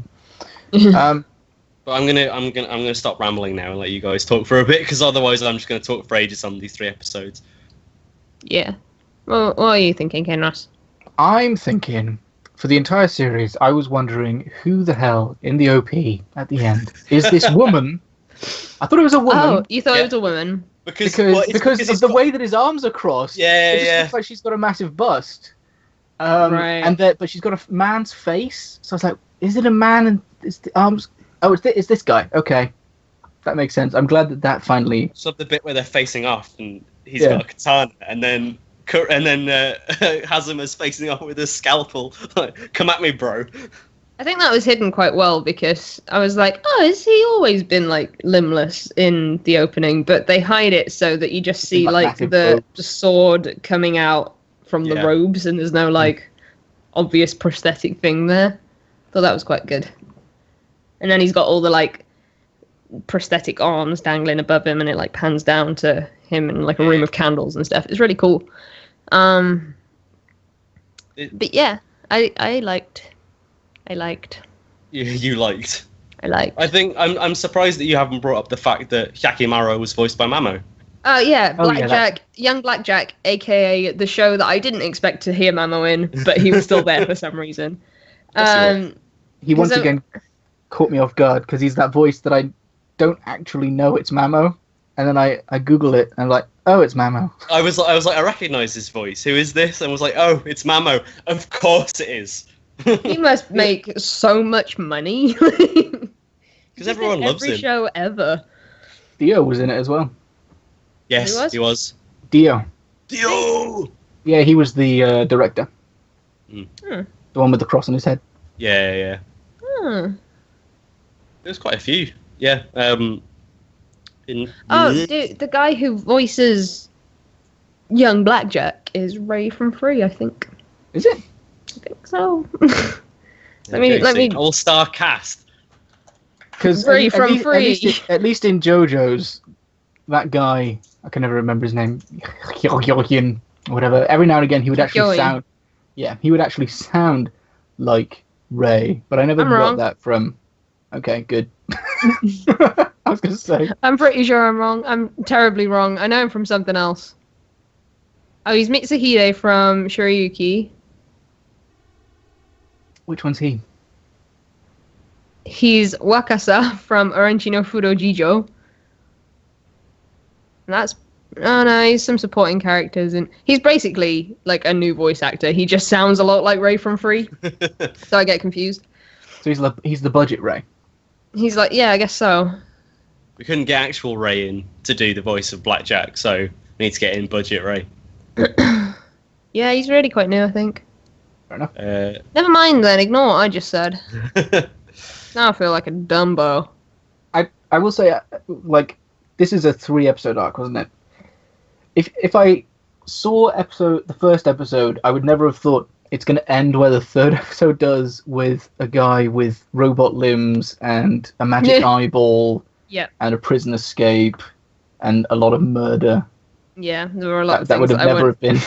But I'm gonna stop rambling now and let you guys talk for a bit, because otherwise I'm just gonna talk for ages on these 3 episodes. Yeah. Well, what are you thinking, Kinross? I'm thinking, for the entire series, I was wondering who the hell in the OP at the end is this woman. I thought it was a woman. Oh, you thought it was a woman? Because of the way that his arms are crossed. It just looks like she's got a massive bust. Right. But she's got a man's face. So I was like, is it a man and it's the arms? Oh, it's this guy. Okay. That makes sense. I'm glad that finally... So the bit where they're facing off and he's got a katana, and then Hazuma's facing off with a scalpel. Like, come at me, bro. I think that was hidden quite well because I was like, oh, has he always been like limbless in the opening? But they hide it so that you just see like the sword coming out from the robes, and there's no like obvious prosthetic thing there. Thought that was quite good. And then he's got all the like prosthetic arms dangling above him, and it like pans down to him in like a room of candles and stuff. It's really cool. But yeah, I liked. You liked. I liked. I think I'm surprised that you haven't brought up the fact that Hyakimaro was voiced by Mamo. Oh yeah, Blackjack, young Blackjack, aka the show that I didn't expect to hear Mamo in, but he was still there for some reason. He once again caught me off guard because he's that voice that I don't actually know it's Mamo, and then I Google it and I'm like, oh, it's Mamo. I was like, I recognise his voice. Who is this? And was like, oh, it's Mamo. Of course it is. He must make so much money. Because everyone loves him. Every show ever. Dio was in it as well. Yes, he was. Dio. Yeah, he was the director. The one with the cross on his head. Yeah. There's quite a few. Yeah. Dude, the guy who voices young Blackjack is Ray from Free, I think. Is it? I think so. let me all-star cast. Because Free at least in JoJo's, that guy, I can never remember his name, Hyohin, whatever. Every now and again, he would actually sound. Yeah, he would actually sound like Ray, but I never got that from. Okay, good. I was gonna say. I'm pretty sure I'm wrong. I'm terribly wrong. I know him from something else. Oh, he's Mitsuhide from Shirayuki. Which one's he? He's Wakasa from Oranchi no Furo Jijo. And he's some supporting characters, and he's basically like a new voice actor. He just sounds a lot like Ray from Free, so I get confused. So he's the budget Ray. He's like, yeah, I guess so. We couldn't get actual Ray in to do the voice of Blackjack, so we need to get in budget Ray. Yeah, he's really quite new, I think. Fair enough. Never mind then, ignore what I just said. Now I feel like a Dumbo. I will say, like, this is a 3-episode arc, wasn't it? If I saw the first episode, I would never have thought it's going to end where the 3rd episode does, with a guy with robot limbs and a magic eyeball, and a prison escape, and a lot of murder. Yeah, there were a lot of that things would have never have been.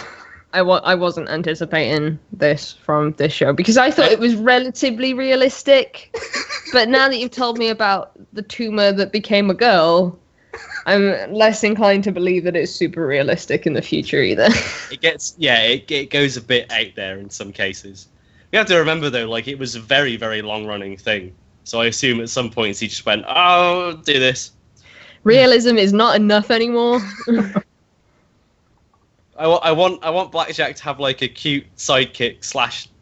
I wasn't anticipating this from this show because I thought it was relatively realistic. But now that you've told me about the tumor that became a girl, I'm less inclined to believe that it's super realistic in the future either. It goes a bit out there in some cases. You have to remember though, like, it was a very, very long running thing. So I assume at some points he just went, "Oh, do this." Realism is not enough anymore. I want Blackjack to have like a cute sidekick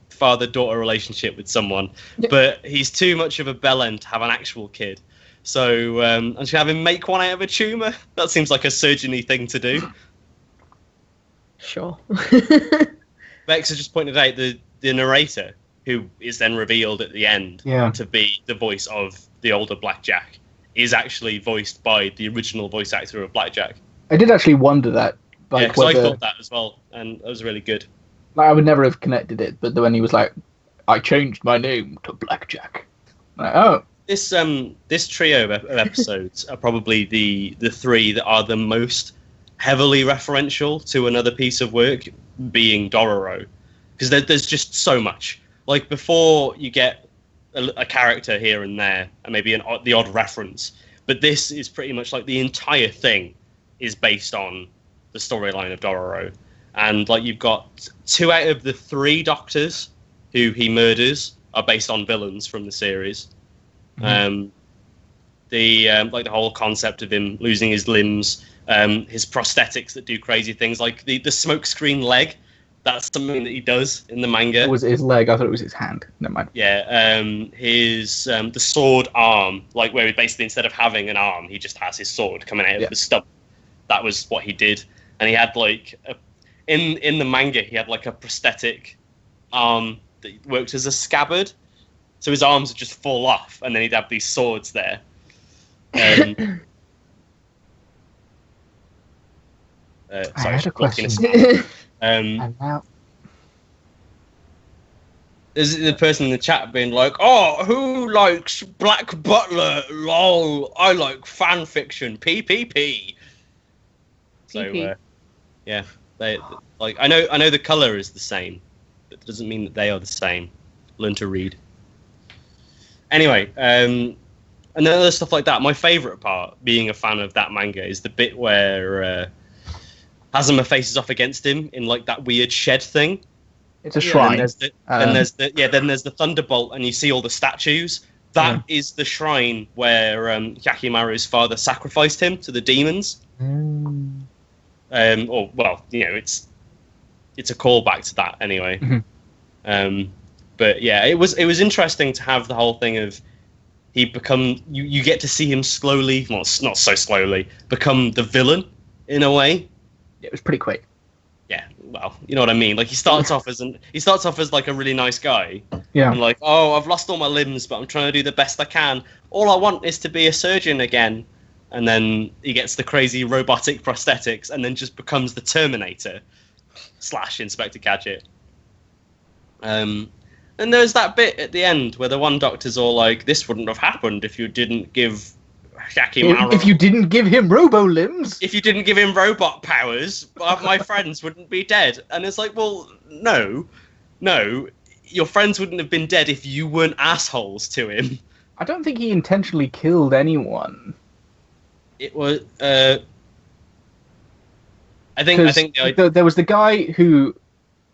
/ father-daughter relationship with someone, but he's too much of a bellend to have an actual kid. So I'm just have him make one out of a tumor. That seems like a surgeon-y thing to do. Sure. Vex has just pointed out the narrator, who is then revealed at the end to be the voice of the older Blackjack, is actually voiced by the original voice actor of Blackjack. I did actually wonder that. Like, because I thought that as well, and that was really good. Like, I would never have connected it, but when he was like, "I changed my name to Blackjack," like, oh. This trio of episodes are probably the 3 that are the most heavily referential to another piece of work, being Dororo, because there's just so much. Like, before you get a character here and there, and maybe the odd reference, but this is pretty much like the entire thing is based on the storyline of Dororo. And like, you've got 2 out of the 3 doctors who he murders are based on villains from the series. The whole concept of him losing his limbs, his prosthetics that do crazy things, like the smoke screen leg. That's something that he does in the manga. It was his leg. I thought it was his hand. Never mind. Yeah. His the sword arm, like where he basically, instead of having an arm, he just has his sword coming out of the stump. That was what he did. and he had like in the manga he had like a prosthetic arm that worked as a scabbard, so his arms would just fall off, and then he'd have these swords there. I Sorry, had a question. And now, there's the person in the chat being like, "Oh, who likes Black Butler? Lol, I like fan fiction. PPP." So, PP. yeah, they like. I know the color is the same, but it doesn't mean that they are the same. Learn to read. Anyway, and then other stuff like that. My favorite part, being a fan of that manga, is the bit where Hazama faces off against him in like that weird shed thing. it's a And shrine. then there's the Thunderbolt, and you see all the statues. That is the shrine where Yakimaru's father sacrificed him to the demons. Or well, it's a callback to that anyway. But yeah, it was interesting to have the whole thing of he become you get to see him slowly, well, not so slowly, become the villain in a way. It was pretty quick. Yeah, well, you know what I mean. Like he starts off as like a really nice guy. Yeah. And like, oh, I've lost all my limbs, but I'm trying to do the best I can. All I want is to be a surgeon again. And then he gets the crazy robotic prosthetics, and then just becomes the Terminator / Inspector Gadget. And there's that bit at the end where the one doctor's all like, "This wouldn't have happened if you didn't give Yakimaru. If you didn't give him robo limbs, If you didn't give him robot powers, my friends wouldn't be dead." And it's like, well, no, your friends wouldn't have been dead if you weren't assholes to him. I don't think he intentionally killed anyone. It was. I think There was the guy who,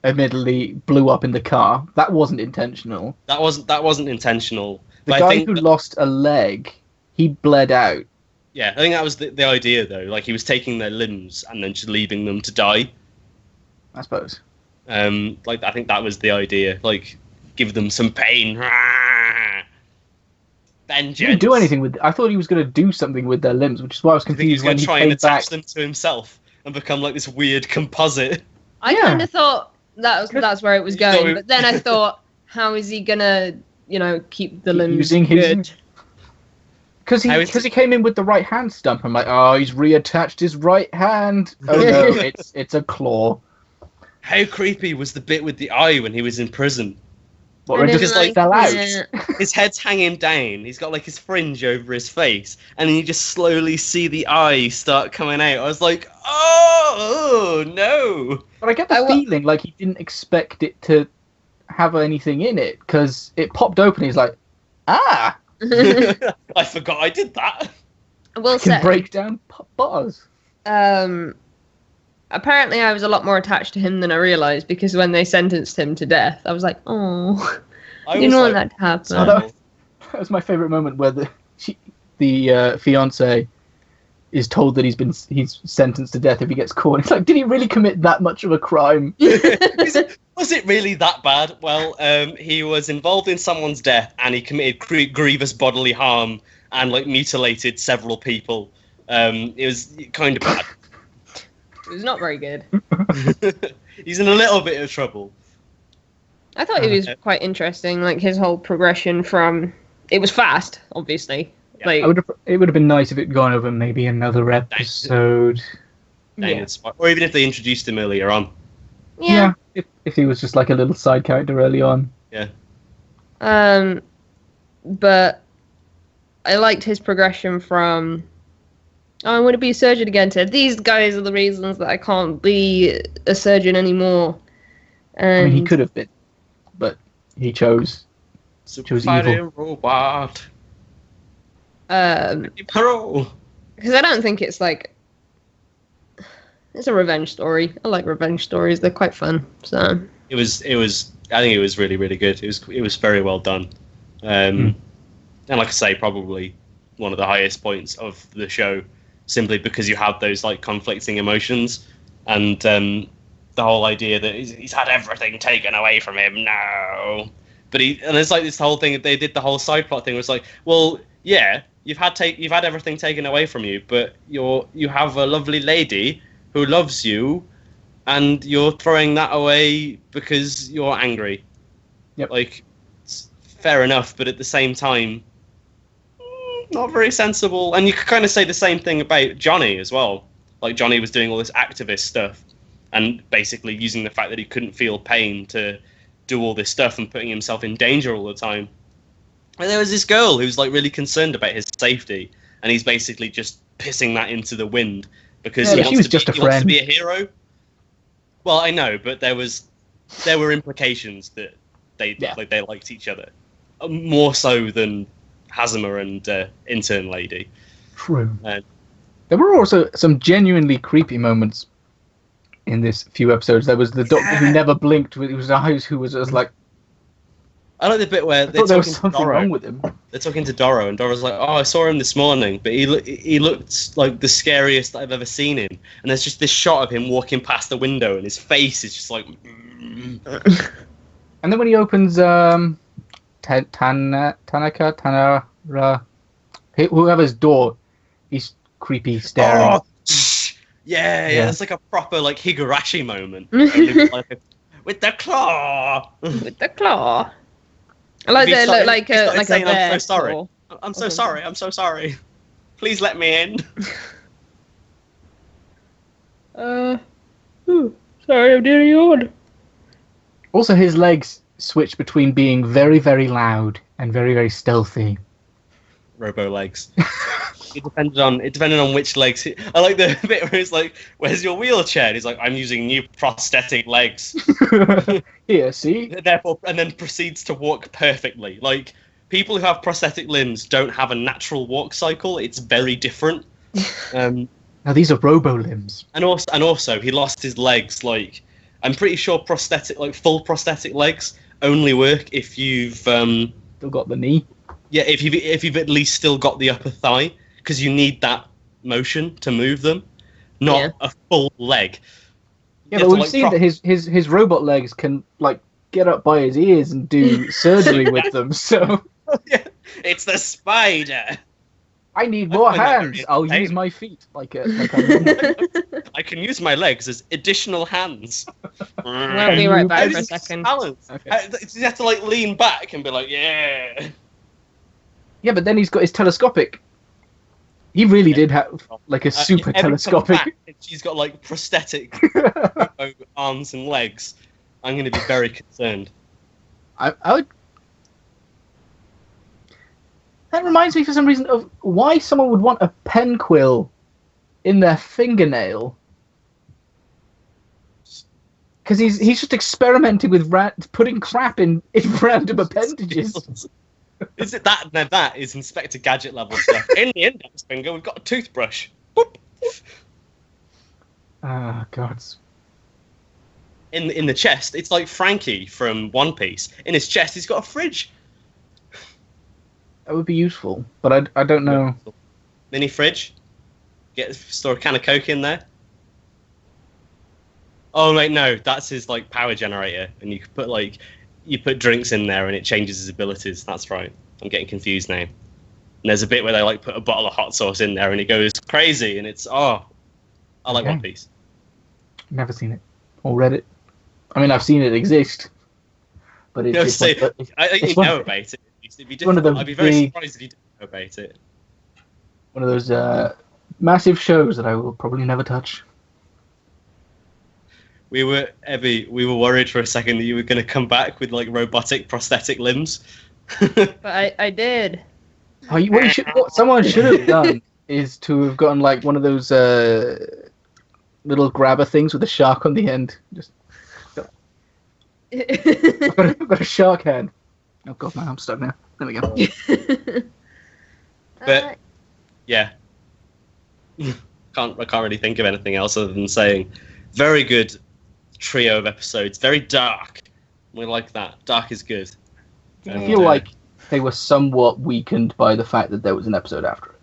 admittedly, blew up in the car. That wasn't intentional. that wasn't intentional. The But guy I think who lost a leg, he bled out. yeah, I think that was the idea though. Like he was taking their limbs and then just leaving them to die. I suppose. Like I think that was the idea. Like give them some pain. Vengeance. He didn't do anything with. I thought he was going to do something with their limbs, which is why I was I think he was confused going when to he try and came back. attach them to himself and become like this weird composite. I Yeah. kind of thought that's where it was You thought going, we- but then I thought, how is he gonna, keep the Keep limbs using his- good? Because I was- he came in with the right hand stump. I'm like, oh, he's reattached his right hand. Oh no, it's a claw. How creepy was the bit with the eye when he was in prison? What, I it didn't just like fell out. it. His head's hanging down. He's got like his fringe over his face, and then you just slowly see the eye start coming out. I was like, oh no! But I get the feeling like he didn't expect it to have anything in it because it popped open. He's like, ah, I forgot I did that. I will I can say, break down bars. apparently I was a lot more attached to him than I realised, because when they sentenced him to death, I was like, oh, I didn't want that to happen. So that was my favorite moment where the fiance is told that he's sentenced to death if he gets caught. It's like, did he really commit that much of a crime? Was it really that bad? Well, he was involved in someone's death, and he committed grievous bodily harm and like mutilated several people. It was kind of bad. It was not very good. He's in a little bit of trouble. I thought it was quite interesting, like his whole progression from. It was fast, obviously. Yeah. Like, It would have been nice if it had gone over maybe another episode. Or even if they introduced him earlier on. yeah. If he was just like a little side character early on. Yeah. But I liked his progression from. Oh, I want to be a surgeon again. To these guys are the reasons that I can't be a surgeon anymore. And I mean, he could have been, but he chose. Super evil. fighting robot. Pro. because I don't think it's like. It's a revenge story. I like revenge stories. They're quite fun. So It was. I think it was really, really good. It was very well done. And like I say, probably one of the highest points of the show, simply because you have those like conflicting emotions, and the whole idea that he's had everything taken away from him. No, but there's like this whole thing. They did the whole side plot thing. It was like, well, yeah, you've had everything taken away from you, but you have a lovely lady who loves you, and you're throwing that away because you're angry. Yep. Like, it's fair enough, but at the same time, not very sensible. And you could kind of say the same thing about Johnny as well. Like, Johnny was doing all this activist stuff and basically using the fact that he couldn't feel pain to do all this stuff and putting himself in danger all the time. And there was this girl who's like really concerned about his safety, and he's basically just pissing that into the wind because he wants to be a hero. Well, I know, but there were implications that they liked each other more so than Hazima and intern lady. True. There were also some genuinely creepy moments in this few episodes. There was the doctor who never blinked. It was eyes who was just like. I like the bit where they're there was talking something to Doro. wrong with him. They're talking to Doro, and Doro's like, "Oh, I saw him this morning, but he looked like the scariest I've ever seen him." And there's just this shot of him walking past the window, and his face is just like. And then when he opens Tanaka, whoever's door, he's creepy staring. Oh, yeah, it's like a proper like Higurashi moment. With the claw. With the claw. I like that. Look like a saying, bear. I'm so sorry. Claw. I'm so sorry. I'm so sorry. Please let me in. Sorry, I'm doing you. Also, his legs switch between being very, very loud and very, very stealthy. Robo legs. It depended on which legs. I like the bit where it's like, "Where's your wheelchair?" And he's like, "I'm using new prosthetic legs." Here, see? Therefore, and then proceeds to walk perfectly. Like, people who have prosthetic limbs don't have a natural walk cycle. It's very different. Now these are robo limbs. And also, he lost his legs. Like, I'm pretty sure full prosthetic legs only work if you've still got the knee. Yeah, if you've at least still got the upper thigh, because you need that motion to move them, not a full leg. Yeah, but we've seen that his robot legs can like get up by his ears and do surgery with them. So it's the spider. I need more hands. I'll use my feet like I can use my legs as additional hands. I'll be right back for a second. Okay. You have to like lean back and be like, yeah. Yeah, but then he's got his telescopic. He really did have like a super telescopic. She's got like prosthetic arms and legs. I'm going to be very concerned. I would. That reminds me, for some reason, of why someone would want a pen quill in their fingernail. Because he's just experimenting with putting crap in random appendages. Is it that? Now that is Inspector Gadget level stuff. In the index finger, we've got a toothbrush. Boop. God. In the chest, it's like Frankie from One Piece. In his chest, he's got a fridge. That would be useful, but I don't know. Mini fridge. Store a can of Coke in there. Oh wait, no, that's his like power generator, and you could put drinks in there, and it changes his abilities. That's right. I'm getting confused now. And there's a bit where they like put a bottle of hot sauce in there, and it goes crazy, and it's I like One Piece. Never seen it or read it. I mean, I've seen it exist, but it's I think you know about it. It'd be difficult. I'd be very surprised if you didn't know about it. One of those massive shows that I will probably never touch. We were worried for a second that you were going to come back with like robotic prosthetic limbs. But I did. What someone should have done is to have gotten like one of those little grabber things with a shark on the end. Just I've got a shark head. Oh god, my arm's stuck now. There we go. But yeah, I can't really think of anything else other than saying very good trio of episodes. Very dark. We like that. Dark is good. I feel like they were somewhat weakened by the fact that there was an episode after it.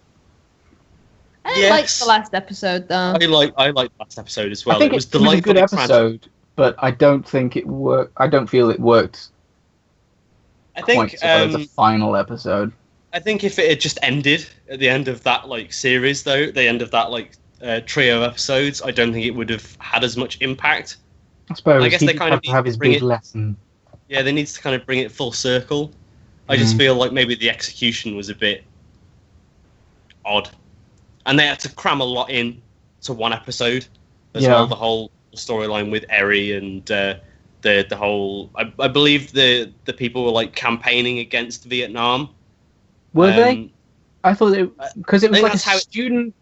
I liked the last episode though. I like the last episode as well. I think it was a good episode, but I don't think it worked. I don't feel it worked. I think quite so as a final episode. I think if it had just ended at the end of that like series, though, the end of that like trio of episodes, I don't think it would have had as much impact. I suppose I guess he they did kind of have to have his bring big it- lesson. Yeah, they need to kind of bring it full circle. I just feel like maybe the execution was a bit odd, and they had to cram a lot in to one episode as well. The whole storyline with Eri and the whole. I believe the people were like campaigning against Vietnam. Were they? I thought because it was think like a that's how it- student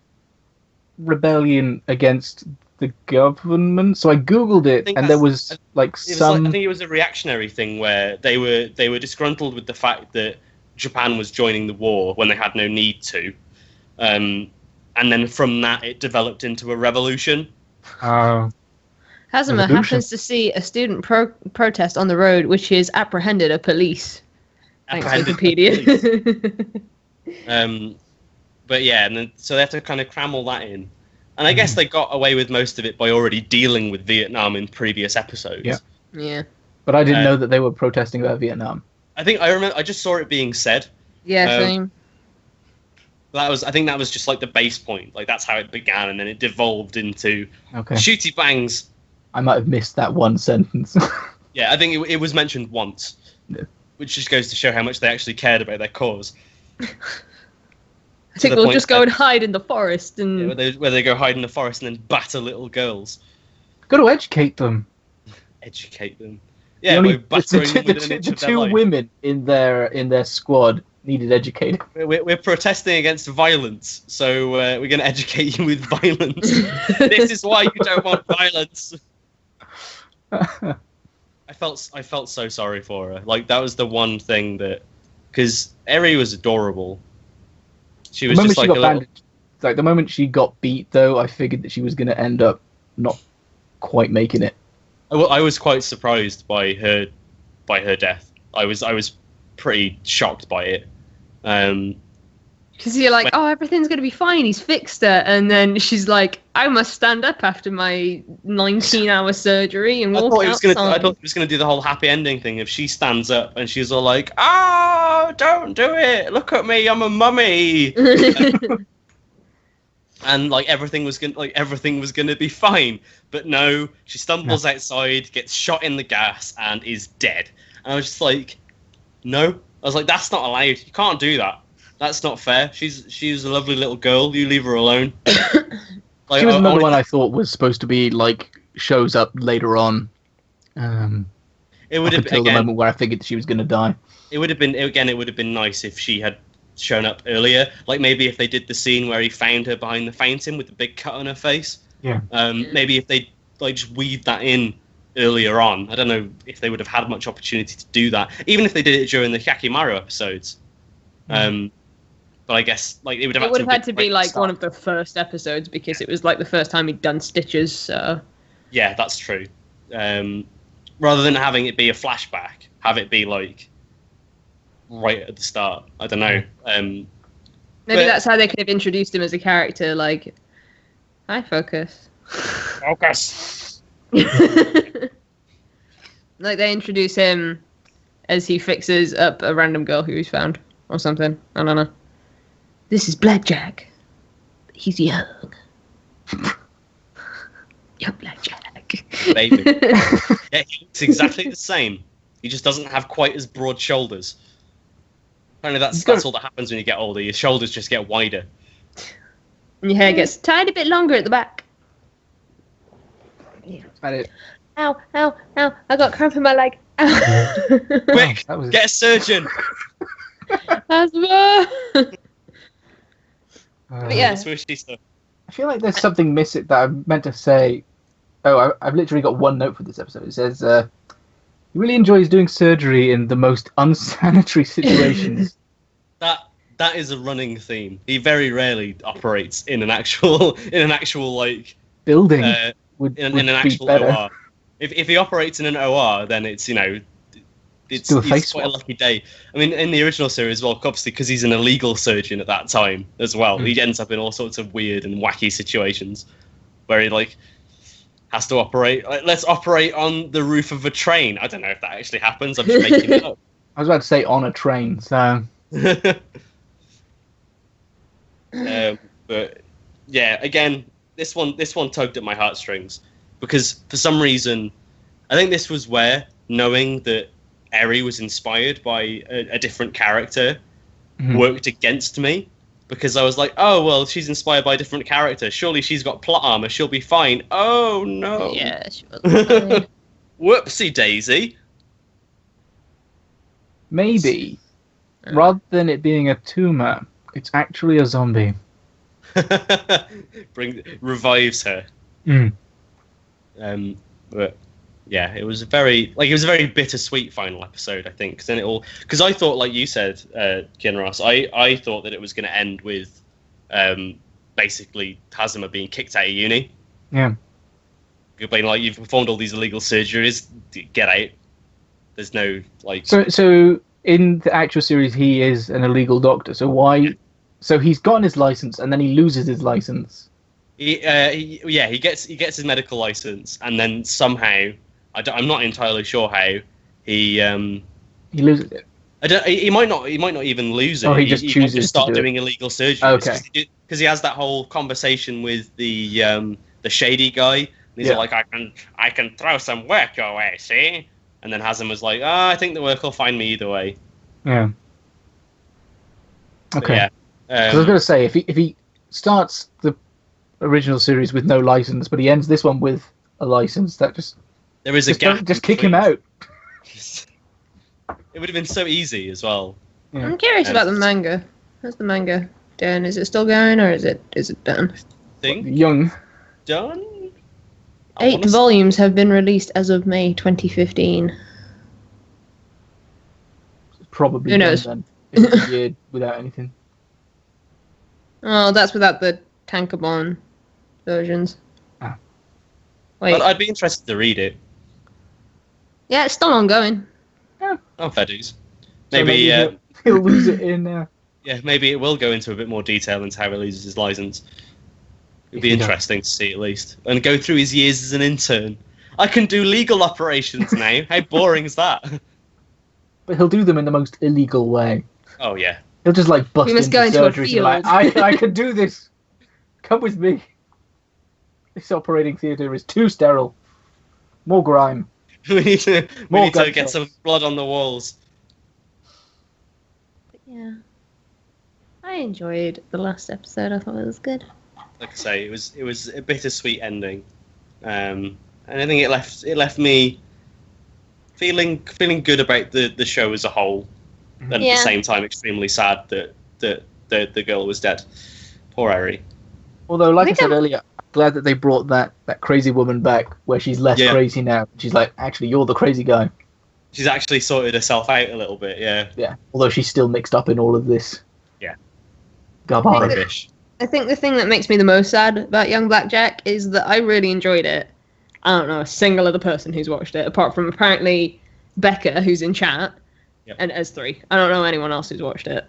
rebellion against the government. So I googled it, think and there that's- was like It was some. I think it was a reactionary thing where they were disgruntled with the fact that Japan was joining the war when they had no need to, and then from that it developed into a revolution. Hazama Revolution. happens to see a student protest on the road, which is apprehended a police. Thanks, Apprehended Wikipedia. But yeah, and then so they have to kind of cram all that in, and I guess they got away with most of it by already dealing with Vietnam in previous episodes. Yeah. Yeah. But I didn't know that they were protesting about Vietnam. I remember I just saw it being said. Yeah, same. I think that was just like the base point. Like that's how it began, and then it devolved into Okay. shooty bangs. I might have missed that one sentence. Yeah, I think it was mentioned once, Yeah. which just goes to show how much they actually cared about their cause. I think the we'll point just go that- and hide in the forest and Yeah, where they go hide in the forest and then batter little girls, Got to educate them. educate them. The Yeah, only- by battering them the within an inch two of their life. women in their squad needed educating. We're protesting against violence, so we're going to educate you with violence. This is why you don't want violence. I felt so sorry for her. Like that was the one thing that, because Eri was adorable. She was just like a little. Like the moment she got beat, though, I figured that she was going to end up not quite making it. I was quite surprised by her death. I was pretty shocked by it. because you're like, oh, everything's gonna be fine. He's fixed her, and then she's like, I must stand up after my 19-hour surgery and I walk thought he was gonna. outside. I thought he was gonna do the whole happy ending thing. If she stands up and she's all like, "Oh, don't do it! Look at me, I'm a mummy," and like everything was gonna be fine. But no, she stumbles outside, gets shot in the gas, and is dead. And I was just like, no. I was like, that's not allowed. You can't do that. That's not fair. She's a lovely little girl. You leave her alone. Like, She was another one I thought was supposed to be like shows up later on. It would have until the moment where I figured that she was going to die. It would have been nice if she had shown up earlier. Like maybe if they did the scene where he found her behind the fountain with the big cut on her face. Yeah. Maybe if they like just weaved that in earlier on. I don't know if they would have had much opportunity to do that. Even if they did it during the Hyakkimaru episodes. But I guess like it would have had to be like one of the first episodes because it was like the first time he'd done Stitches. So yeah, that's true. Rather than having it be a flashback, have it be like right at the start. I don't know. maybe But- that's how they could have introduced him as a character. Like, hi, Focus. Focus. Like they introduce him as he fixes up a random girl who he's found or something. I don't know. This is Blackjack. He's young. Young Blackjack. Baby. Yeah, he looks exactly the same. He just doesn't have quite as broad shoulders. Apparently that's all that happens when you get older. Your shoulders just get wider. And your hair gets a tiny bit longer at the back. That's about it. Ow, ow, ow. I got cramp in my leg. Ow. Quick, that was- get a surgeon. Asthma. But yeah. Swishy stuff. I feel like there's something missing that I meant to say. Oh, I've literally got one note for this episode. It says, he really enjoys doing surgery in the most unsanitary situations. That is a running theme. He very rarely operates in an actual like Building in would an be actual better. OR. If he operates in an OR, then it's Do a face it's quite a swap. lucky day. I mean, in the original series, well, obviously because he's an illegal surgeon at that time as well, he ends up in all sorts of weird and wacky situations where he like has to operate. Like, let's operate on the roof of a train. I don't know if that actually happens. I'm just making it up. I was about to say on a train, so But yeah, again, this one tugged at my heartstrings because for some reason, I think this was where knowing that Eri was inspired by a different character worked against me. Because I was like, oh, well, she's inspired by a different character. Surely she's got plot armor. She'll be fine. Oh, no. Yeah, she was fine. Whoopsie daisy. Maybe, rather than it being a tumor, it's actually a zombie. Revives her. Mm. But yeah, it was a very bittersweet final episode, I think. Because I thought, like you said, Kinross, I thought that it was going to end with basically Hazama being kicked out of uni. Yeah. Being like, you've performed all these illegal surgeries, get out. There's no like. So in the actual series, he is an illegal doctor. So why? Yeah. So he's gotten his license and then he loses his license. He gets his medical license and then somehow I'm not entirely sure how he loses it. He might not even lose it. Oh, he just chooses to start to do doing illegal surgery. Okay. Because he has that whole conversation with the shady guy. And he's like, I can throw some work your way, see? And then Hazem was like, I think the work will find me either way. Yeah. But Okay. yeah. 'Cause I was going to say, if he starts the original series with no license, but he ends this one with a license, that there is a gap. Just kick him out. It would have been so easy as well. Yeah. I'm curious about the manga. How's the manga doing? Is it still going or is it done? Thing Young. done. 8 volumes have been released as of May 2015. Probably Who knows? done then. It's a year without anything. Oh, that's without the Tankobon versions. Ah. Wait, I'd be interested to read it. yeah, it's still ongoing. Oh, fair dues. So Maybe, he'll lose it in. maybe it will go into a bit more detail into how he loses his license. It'd If be he does. interesting to see at least, and go through his years as an intern. I can do legal operations now. How boring is that? But he'll do them in the most illegal way. Oh yeah. He'll just like bust We must into go into a surgeries and like, I can do this. Come with me. This operating theatre is too sterile. More grime. we need to More get gunshots. some blood on the walls. But yeah, I enjoyed the last episode. I thought it was good. Like I say, it was a bittersweet ending, and I think it left me feeling good about the show as a whole, and at Yeah. the same time extremely sad that the girl was dead. Poor Eri. Although, like I think said I'm- earlier, I'm glad that they brought that crazy woman back where she's less Yeah. crazy now. She's like, actually, you're the crazy guy. She's actually sorted herself out a little bit. Yeah, Yeah. Although she's still mixed up in all of this. Yeah. Garbage. rubbish. I think the thing that makes me the most sad about Young Blackjack is that I really enjoyed it. I don't know a single other person who's watched it, apart from apparently Becca, who's in chat, Yep. and Ez3. I don't know anyone else who's watched it.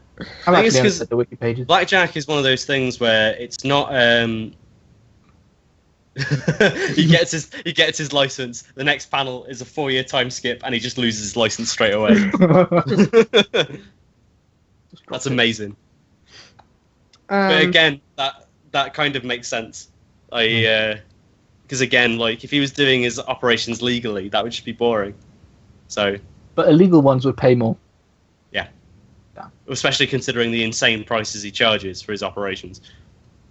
I'm I think it's actually 'cause- on the wiki pages. Blackjack is one of those things where it's not. He gets his license. The next panel is a 4-year time skip, and he just loses his license straight away. That's amazing. But again, that kind of makes sense. Because again, like if he was doing his operations legally, that would just be boring. So, But illegal ones would pay more. especially considering the insane prices he charges for his operations,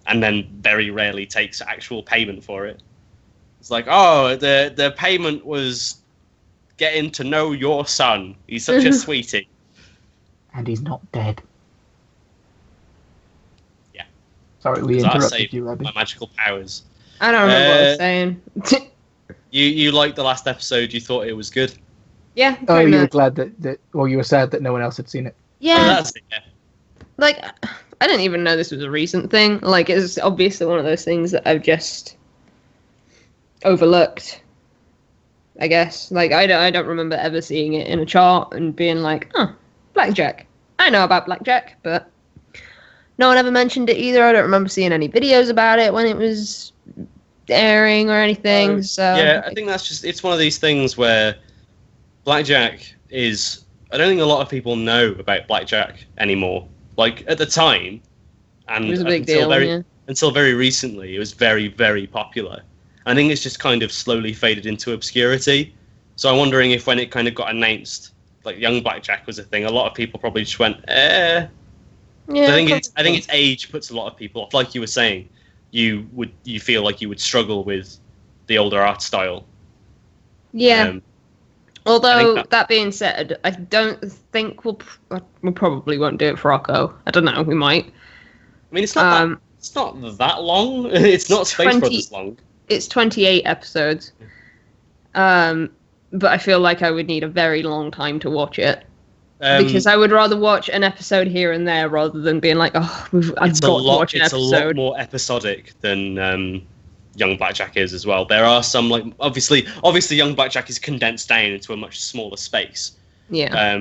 and then very rarely takes actual payment for it. It's like, oh, the payment was getting to know your son. He's such a sweetie. And he's not dead. Yeah. Sorry, we 'Cause I interrupted saved you, Abby. my magical powers. I don't remember what I was saying. You liked the last episode. You thought it was good. Yeah, Oh, pretty you were much. glad or you were sad that no one else had seen it. Oh, Yeah, that's it, yeah. like I didn't even know this was a recent thing. Like it's obviously one of those things that I've just overlooked, I guess. Like I don't remember ever seeing it in a chart and being like, oh, Blackjack. I know about Blackjack, but no one ever mentioned it either. I don't remember seeing any videos about it when it was airing or anything. So Yeah, I think that's just, it's one of these things where Blackjack is, I don't think a lot of people know about Blackjack anymore. Like, at the time, and it was a up big until deal. very, Yeah. until very recently, it was very, very popular. I think it's just kind of slowly faded into obscurity. So I'm wondering if when it kind of got announced, like Young Blackjack was a thing, a lot of people probably just went, eh. Yeah, So I think its age puts a lot of people off. Like you were saying, you feel like you would struggle with the older art style. Yeah. Although that being said, I don't think we probably won't do it for OKKO. I don't know. We might. I mean, it's not that long. It's not Space Brothers long. It's 28 episodes. But I feel like I would need a very long time to watch it. Because I would rather watch an episode here and there rather than being like, I've got to watch an episode. It's a lot more episodic than Young Blackjack is as well. There are some, like, obviously Young Blackjack is condensed down into a much smaller space. Yeah.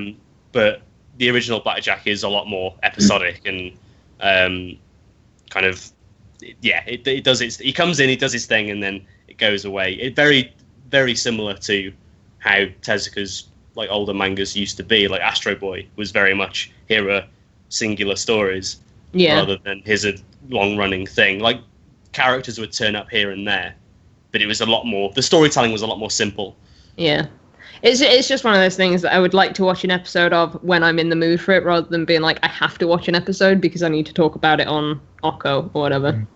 But the original Blackjack is a lot more episodic and kind of, yeah, it does its. He comes in, he does his thing, and then it goes away. It very, very similar to how Tezuka's like older mangas used to be. Like Astro Boy was very much here are singular stories, rather than here's a long running thing. Like characters would turn up here and there, but it was a lot more. The storytelling was a lot more simple. Yeah. It's just one of those things that I would like to watch an episode of when I'm in the mood for it, rather than being like, I have to watch an episode because I need to talk about it on OKKO or whatever. Mm.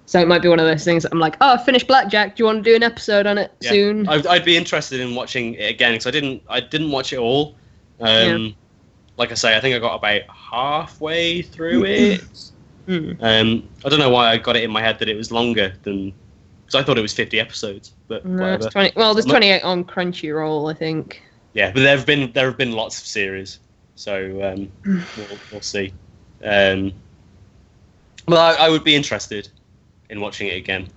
So it might be one of those things that I'm like, I finished Blackjack. Do you want to do an episode on it soon? I'd be interested in watching it again because I didn't watch it all. Like I say, I think I got about halfway through it. I don't know why I got it in my head that it was longer than. Because I thought it was 50 episodes, but no, it's 20. Well, there's 28 on Crunchyroll, I think. Yeah, but there have been lots of series, so we'll see. Well, I would be interested in watching it again.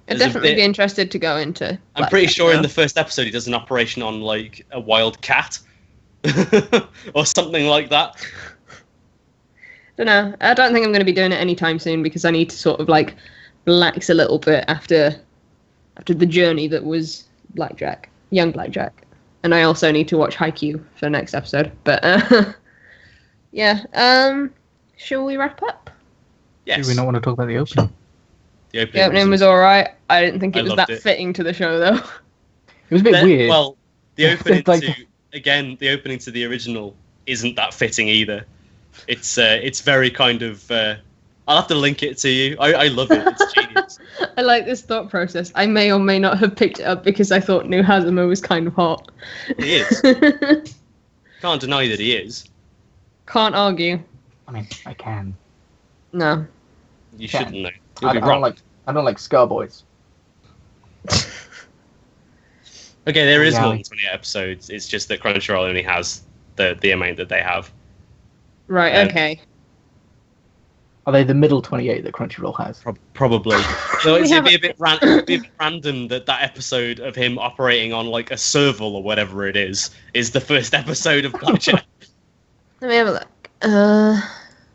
I'd definitely be interested to go into. I'm pretty sure in the first episode he does an operation on like a wild cat, or something like that. Don't know. I don't think I'm going to be doing it anytime soon because I need to sort of like relax a little bit after the journey that was Blackjack, Young Blackjack, and I also need to watch Haikyuu for the next episode. But yeah, shall we wrap up? Yes. Do we not want to talk about the opening? The opening was all right. I didn't think it was that fitting to the show though. It was a bit weird. Well, the opening the opening to the original isn't that fitting either. It's very kind of. I'll have to link it to you. I love it. It's genius. I like this thought process. I may or may not have picked it up because I thought New Hazama was kind of hot. He is. Can't deny that he is. Can't argue. I mean, I can. No. You shouldn't know. I don't like Scarboys. Okay, there is more than 20 episodes. It's just that Crunchyroll only has the amount that they have. Right. Okay. Are they the middle 28 that Crunchyroll has? Probably. So it'd be a bit random that episode of him operating on like a serval or whatever it is the first episode of Blackjack. Let me have a look.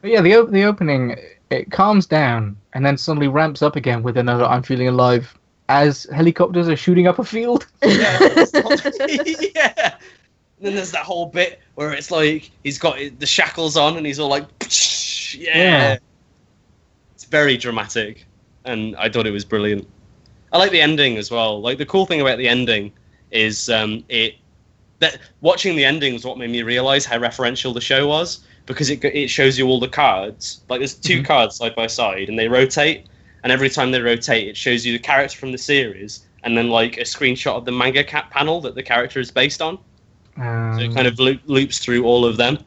But yeah, the opening, it calms down and then suddenly ramps up again with another "I'm Feeling Alive" as helicopters are shooting up a field. Yeah. Yeah. And then there's that whole bit where it's like he's got the shackles on and he's all like, yeah. It's very dramatic, and I thought it was brilliant. I like the ending as well. Like the cool thing about the ending is that watching the ending was what made me realize how referential the show was, because it shows you all the cards. Like there's two cards side by side, and they rotate, and every time they rotate, it shows you the character from the series, and then like a screenshot of the manga panel that the character is based on. So it kind of loops through all of them,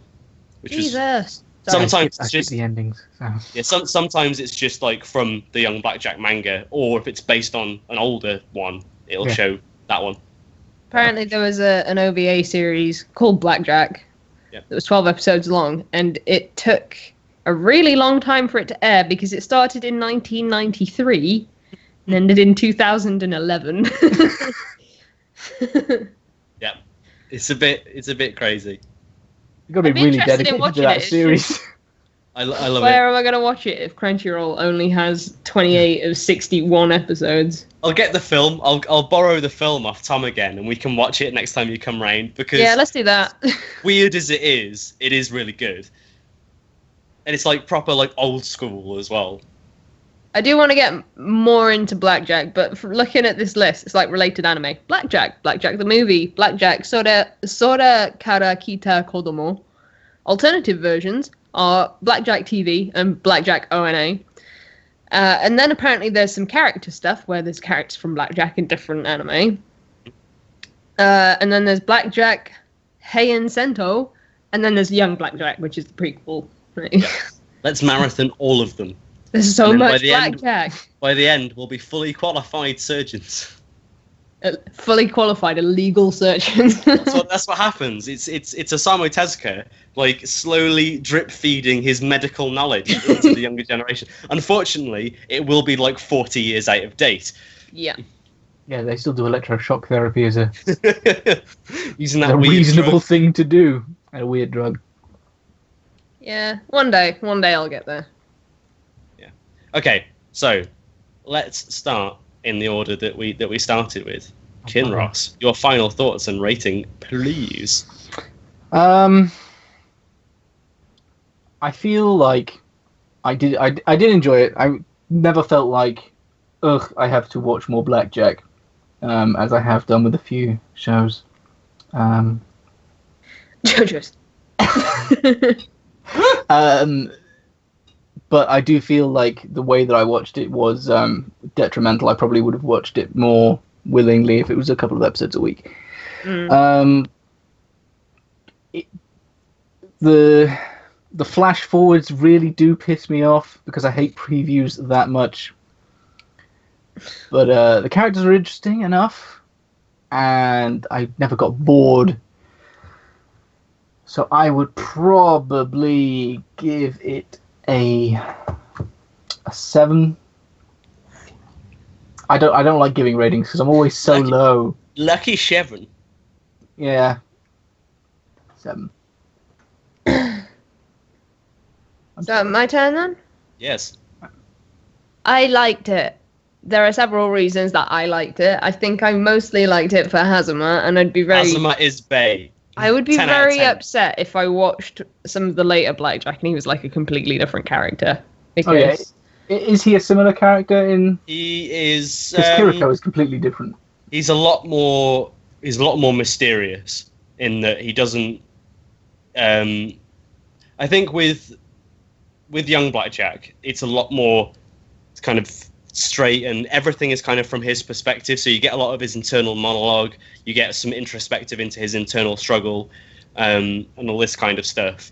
which Jesus. Sometimes it's just the endings. So. Yeah, sometimes it's just like from the Young Blackjack manga, or if it's based on an older one, it'll show that one. Apparently, there was an OVA series called Blackjack. Yeah. That was 12 episodes long, and it took a really long time for it to air because it started in 1993 and ended in 2011. Yeah, it's a bit crazy. You've got to be really dedicated to that series. I love Where am I going to watch it if Crunchyroll only has 28 of 61 episodes? I'll get the film. I'll borrow the film off Tom again, and we can watch it next time you come round. Because yeah, let's do that. Weird as it is really good, and it's like proper like old school as well. I do want to get more into Blackjack, but looking at this list, it's like related anime. Blackjack the movie, Blackjack Sora Kara Kita Kodomo. Alternative versions are Blackjack TV and Blackjack ONA. And then apparently there's some character stuff where there's characters from Blackjack in different anime. And then there's Blackjack Heian Sento, and then there's Young Blackjack, which is the prequel. Right? Yeah. Let's marathon all of them. There's so much Blackjack. By the end, we'll be fully qualified surgeons. Fully qualified illegal surgeons. That's what happens. It's Osamu Tezuka, like, slowly drip feeding his medical knowledge into the younger generation. Unfortunately, it will be like 40 years out of date. Yeah. Yeah, they still do electroshock therapy as a using that a weird reasonable drug. thing to do. And a weird drug. Yeah, one day I'll get there. Okay, so let's start in the order that we started with. Kinross, your final thoughts and rating, please. I feel like I did enjoy it. I never felt like, I have to watch more Blackjack, as I have done with a few shows. JoJo's. But I do feel like the way that I watched it was detrimental. I probably would have watched it more willingly if it was a couple of episodes a week. The flash forwards really do piss me off because I hate previews that much. But the characters are interesting enough, and I never got bored. So I would probably give it a 7. I don't like giving ratings because I'm always so low. Lucky Chevron. Yeah. 7. So my turn then? Yes. I liked it. There are several reasons that I liked it. I think I mostly liked it for Hazama, and I'd be very... Hazama is bae. I would be 10 out of very 10. upset if I watched some of the later Blackjack and he was like a completely different character. Because... Oh, yeah. Is he a similar character in... He is... Because Kiriko is completely different. He's a lot more mysterious in that he doesn't... I think with Young Blackjack, it's a lot more kind of straight, and everything is kind of from his perspective, so you get a lot of his internal monologue, you get some introspective into his internal struggle, and all this kind of stuff.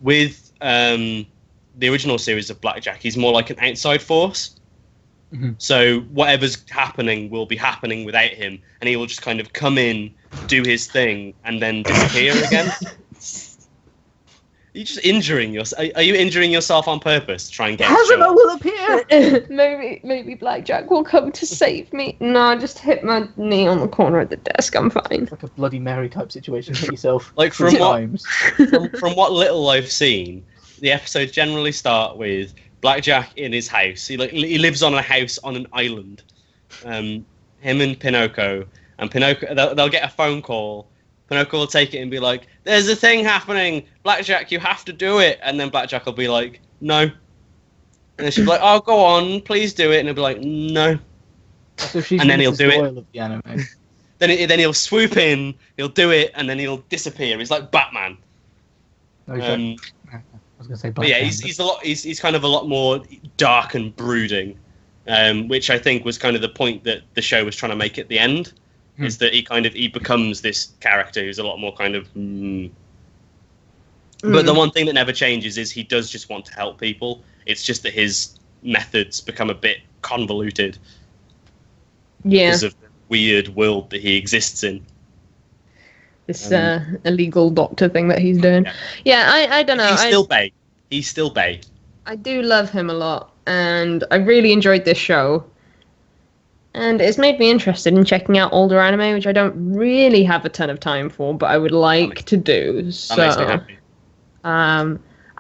With the original series of Blackjack, he's more like an outside force. Mm-hmm. So whatever's happening will be happening without him, and he will just kind of come in, do his thing, and then disappear again. Are you just injuring yourself? Are you injuring yourself on purpose to try and get Hazama will appear! maybe Blackjack will come to save me. No, I just hit my knee on the corner of the desk. I'm fine. Like a Bloody Mary type situation. Hit yourself Like from what little I've seen, the episodes generally start with Blackjack in his house. He lives on a house on an island. Him and Pinocchio, they'll get a phone call. Pinocchio will take it and be like, "There's a thing happening, Blackjack. You have to do it." And then Blackjack will be like, "No." And then she'll be like, "Oh, go on, please do it." And he'll be like, "No." So she's And then he'll do it. Of the anime. Then he'll swoop in, he'll do it, and then he'll disappear. He's like Batman. I was going to say But yeah, Black he's kind of a lot more dark and brooding, which I think was kind of the point that the show was trying to make at the end, is that he becomes this character who's a lot more kind of. But the one thing that never changes is he does just want to help people. It's just that his methods become a bit convoluted. Yeah. Because of the weird world that he exists in. This illegal doctor thing that he's doing. Yeah, I don't know. He's still bae. I do love him a lot, and I really enjoyed this show. And it's made me interested in checking out older anime, which I don't really have a ton of time for, but I would like to do. So, that makes me happy. I'll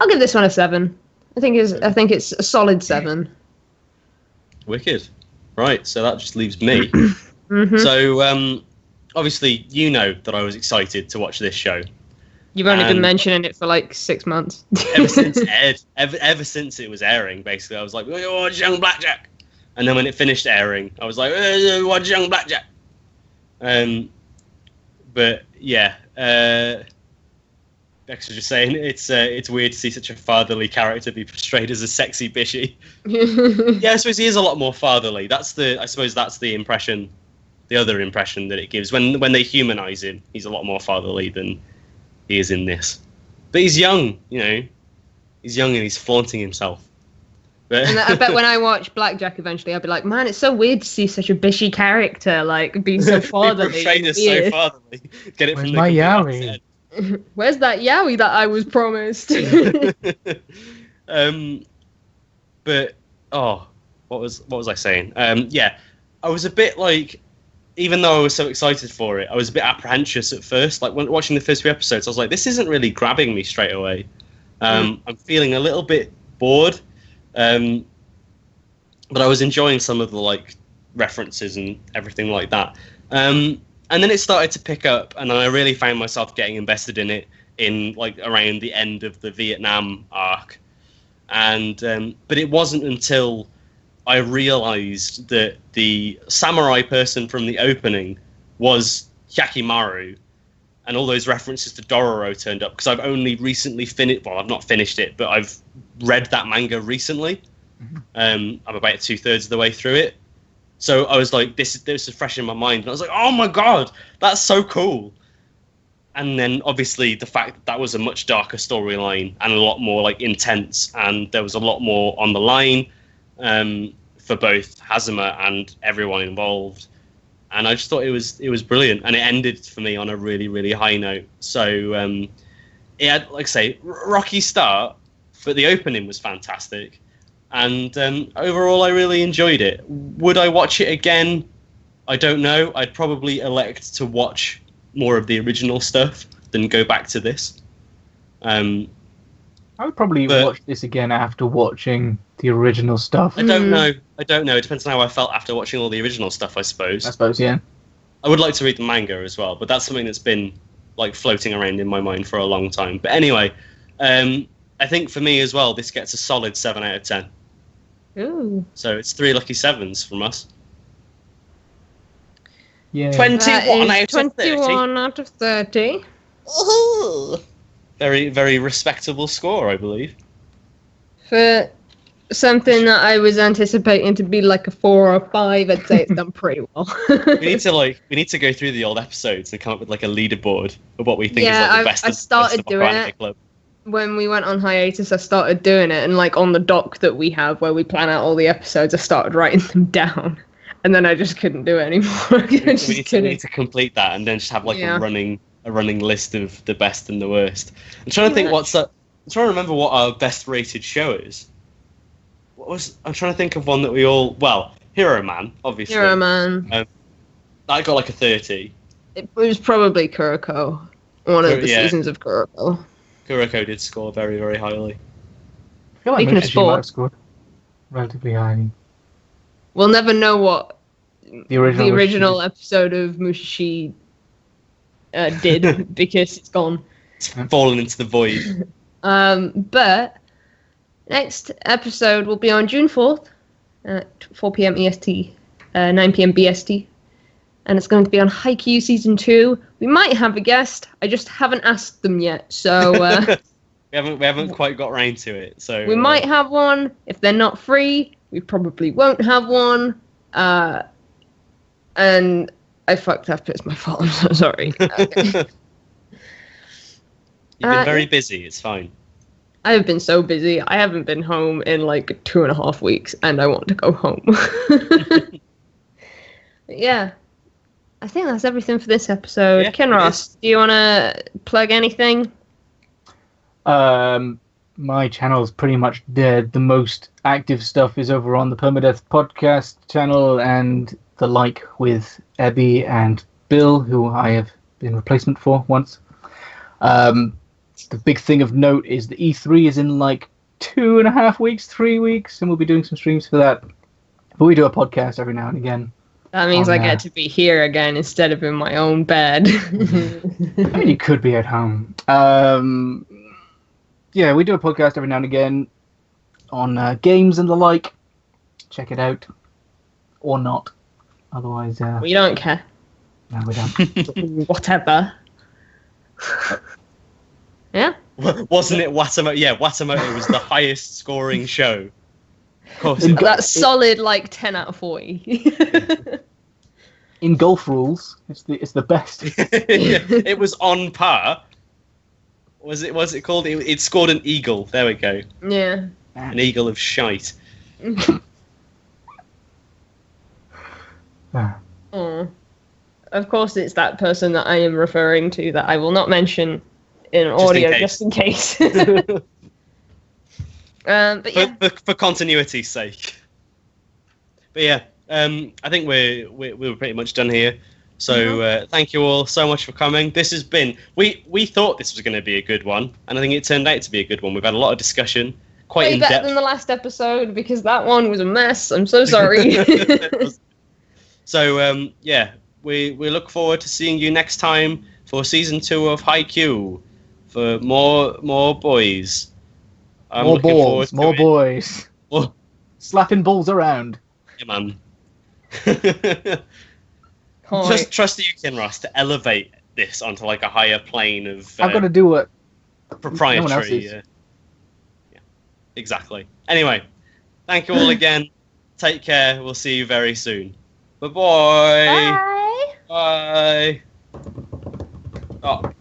give this one a 7. I think it's a solid 7. Wicked. Right, so that just leaves me. Mm-hmm. So, obviously, you know that I was excited to watch this show. You've only been And- mentioning it for like 6 months. ever since it was airing, basically, I was like, oh, watch Young Blackjack. And then when it finished airing, I was like, watch Young Blackjack. But yeah, Bex was just saying it's weird to see such a fatherly character be portrayed as a sexy bishy. Yeah, I suppose he is a lot more fatherly. I suppose that's the impression, the other impression that it gives when they humanize him. He's a lot more fatherly than he is in this. But he's young, you know. He's young and he's flaunting himself. But And I bet when I watch Blackjack eventually, I'll be like, man, it's so weird to see such a bishy character, like, being so fatherly. portrayed as so Weird. fatherly. Get it Where's from the my complete Yowie? opposite Where's that Yowie that I was promised? But what was I saying? Yeah, I was a bit like, even though I was so excited for it, I was a bit apprehensive at first. Like when watching the first few episodes, I was like, this isn't really grabbing me straight away. I'm feeling a little bit bored, but I was enjoying some of the like references and everything like that. And then it started to pick up, and I really found myself getting invested in it in like around the end of the Vietnam arc. And but it wasn't until I realized that the samurai person from the opening was Hyakimaru, and all those references to Dororo turned up, because I've only recently finished. Well, I've not finished it, but I've read that manga recently. I'm about 2/3 of the way through it, so I was like, this is fresh in my mind, and I was like, oh my god, that's so cool. And then obviously the fact that was a much darker storyline and a lot more like intense, and there was a lot more on the line for both Hazuma and everyone involved. And I just thought it was brilliant, and it ended for me on a really, really high note. So it had, like I say, rocky start, but the opening was fantastic, and overall I really enjoyed it. Would I watch it again? I don't know. I'd probably elect to watch more of the original stuff than go back to this. I would probably watch this again after watching the original stuff. I don't know. It depends on how I felt after watching all the original stuff, I suppose. Yeah. I would like to read the manga as well, but that's something that's been like floating around in my mind for a long time. But anyway, I think for me as well, this gets a solid 7 out of 10. Ooh. So it's 3 lucky 7s from us. Yeah. 21 out of 30. 21 out of 30. Ooh. Very, very respectable score, I believe. For something that I was anticipating to be like a 4 or 5, I'd say it's done pretty well. We need to go through the old episodes and come up with like a leaderboard of what we think is like the best. I started doing it. Club. When we went on hiatus, I started doing it, and like on the doc that we have where we plan out all the episodes, I started writing them down, and then I just couldn't do it anymore. We need to complete that and then just have like a running list of the best and the worst. I'm trying to think I'm trying to remember what our best rated show is. I'm trying to think of one that we all... Well, Hero Man, obviously. Hero Man. I got like a 30. It was probably Kuroko. One of the seasons of Kuroko. Kuroko did score very, very highly. I feel like Speaking of Mushishi might sport, have scored relatively highly. We'll never know what The original episode of Mushishi did, because it's gone. It's fallen into the void. But next episode will be on June 4th at 4 p.m. EST, 9 p.m. BST. And it's going to be on Haikyuu Season 2. We might have a guest. I just haven't asked them yet. So we haven't quite got round to it. So we might have one. If they're not free, we probably won't have one. And I fucked up. It's my fault. I'm so sorry. You've been very busy. It's fine. I have been so busy. I haven't been home in like 2.5 weeks, and I want to go home. Yeah. I think that's everything for this episode. Yeah, Kinross, do you want to plug anything? My channel is pretty much dead. The most active stuff is over on the Permadeath podcast channel and the like with Abby and Bill, who I have been replacement for once. The big thing of note is the E3 is in like 2.5 weeks, 3 weeks, and we'll be doing some streams for that. But we do a podcast every now and again. That means Oh, I no. get to be here again instead of in my own bed. I mean, you could be at home. Yeah, we do a podcast every now and again on games and the like. Check it out. Or not. Otherwise, We don't care. no, we don't. Whatever. Yeah. Wasn't it Watamote? Yeah, Watamote was the highest scoring show. Of course. In It go- was. That's solid, like 10 out of 40. In golf rules, it's the best. It was on par. Was it called? It scored an eagle. There we go. Yeah. An eagle of shite. Oh. Of course, it's that person that I am referring to that I will not mention in audio case. just in case. But yeah. For continuity's sake. But yeah, I think we're pretty much done here. So thank you all so much for coming. This has been we thought this was going to be a good one, and I think it turned out to be a good one. We've had a lot of discussion, quite Way in better depth. than the last episode because that one was a mess. I'm so sorry. So yeah, we look forward to seeing you next time for season 2 of Haikyuu for more boys. I'm More looking forward balls, to more it. boys. Oh, Slapping balls around. yeah, man. Can't Just wait. trust you, Kinross, to elevate this onto like a higher plane of I've got to do what proprietary. no one else is. Yeah, exactly. Anyway, thank you all again. Take care. We'll see you very soon. Bye-bye. Bye. Bye. Oh.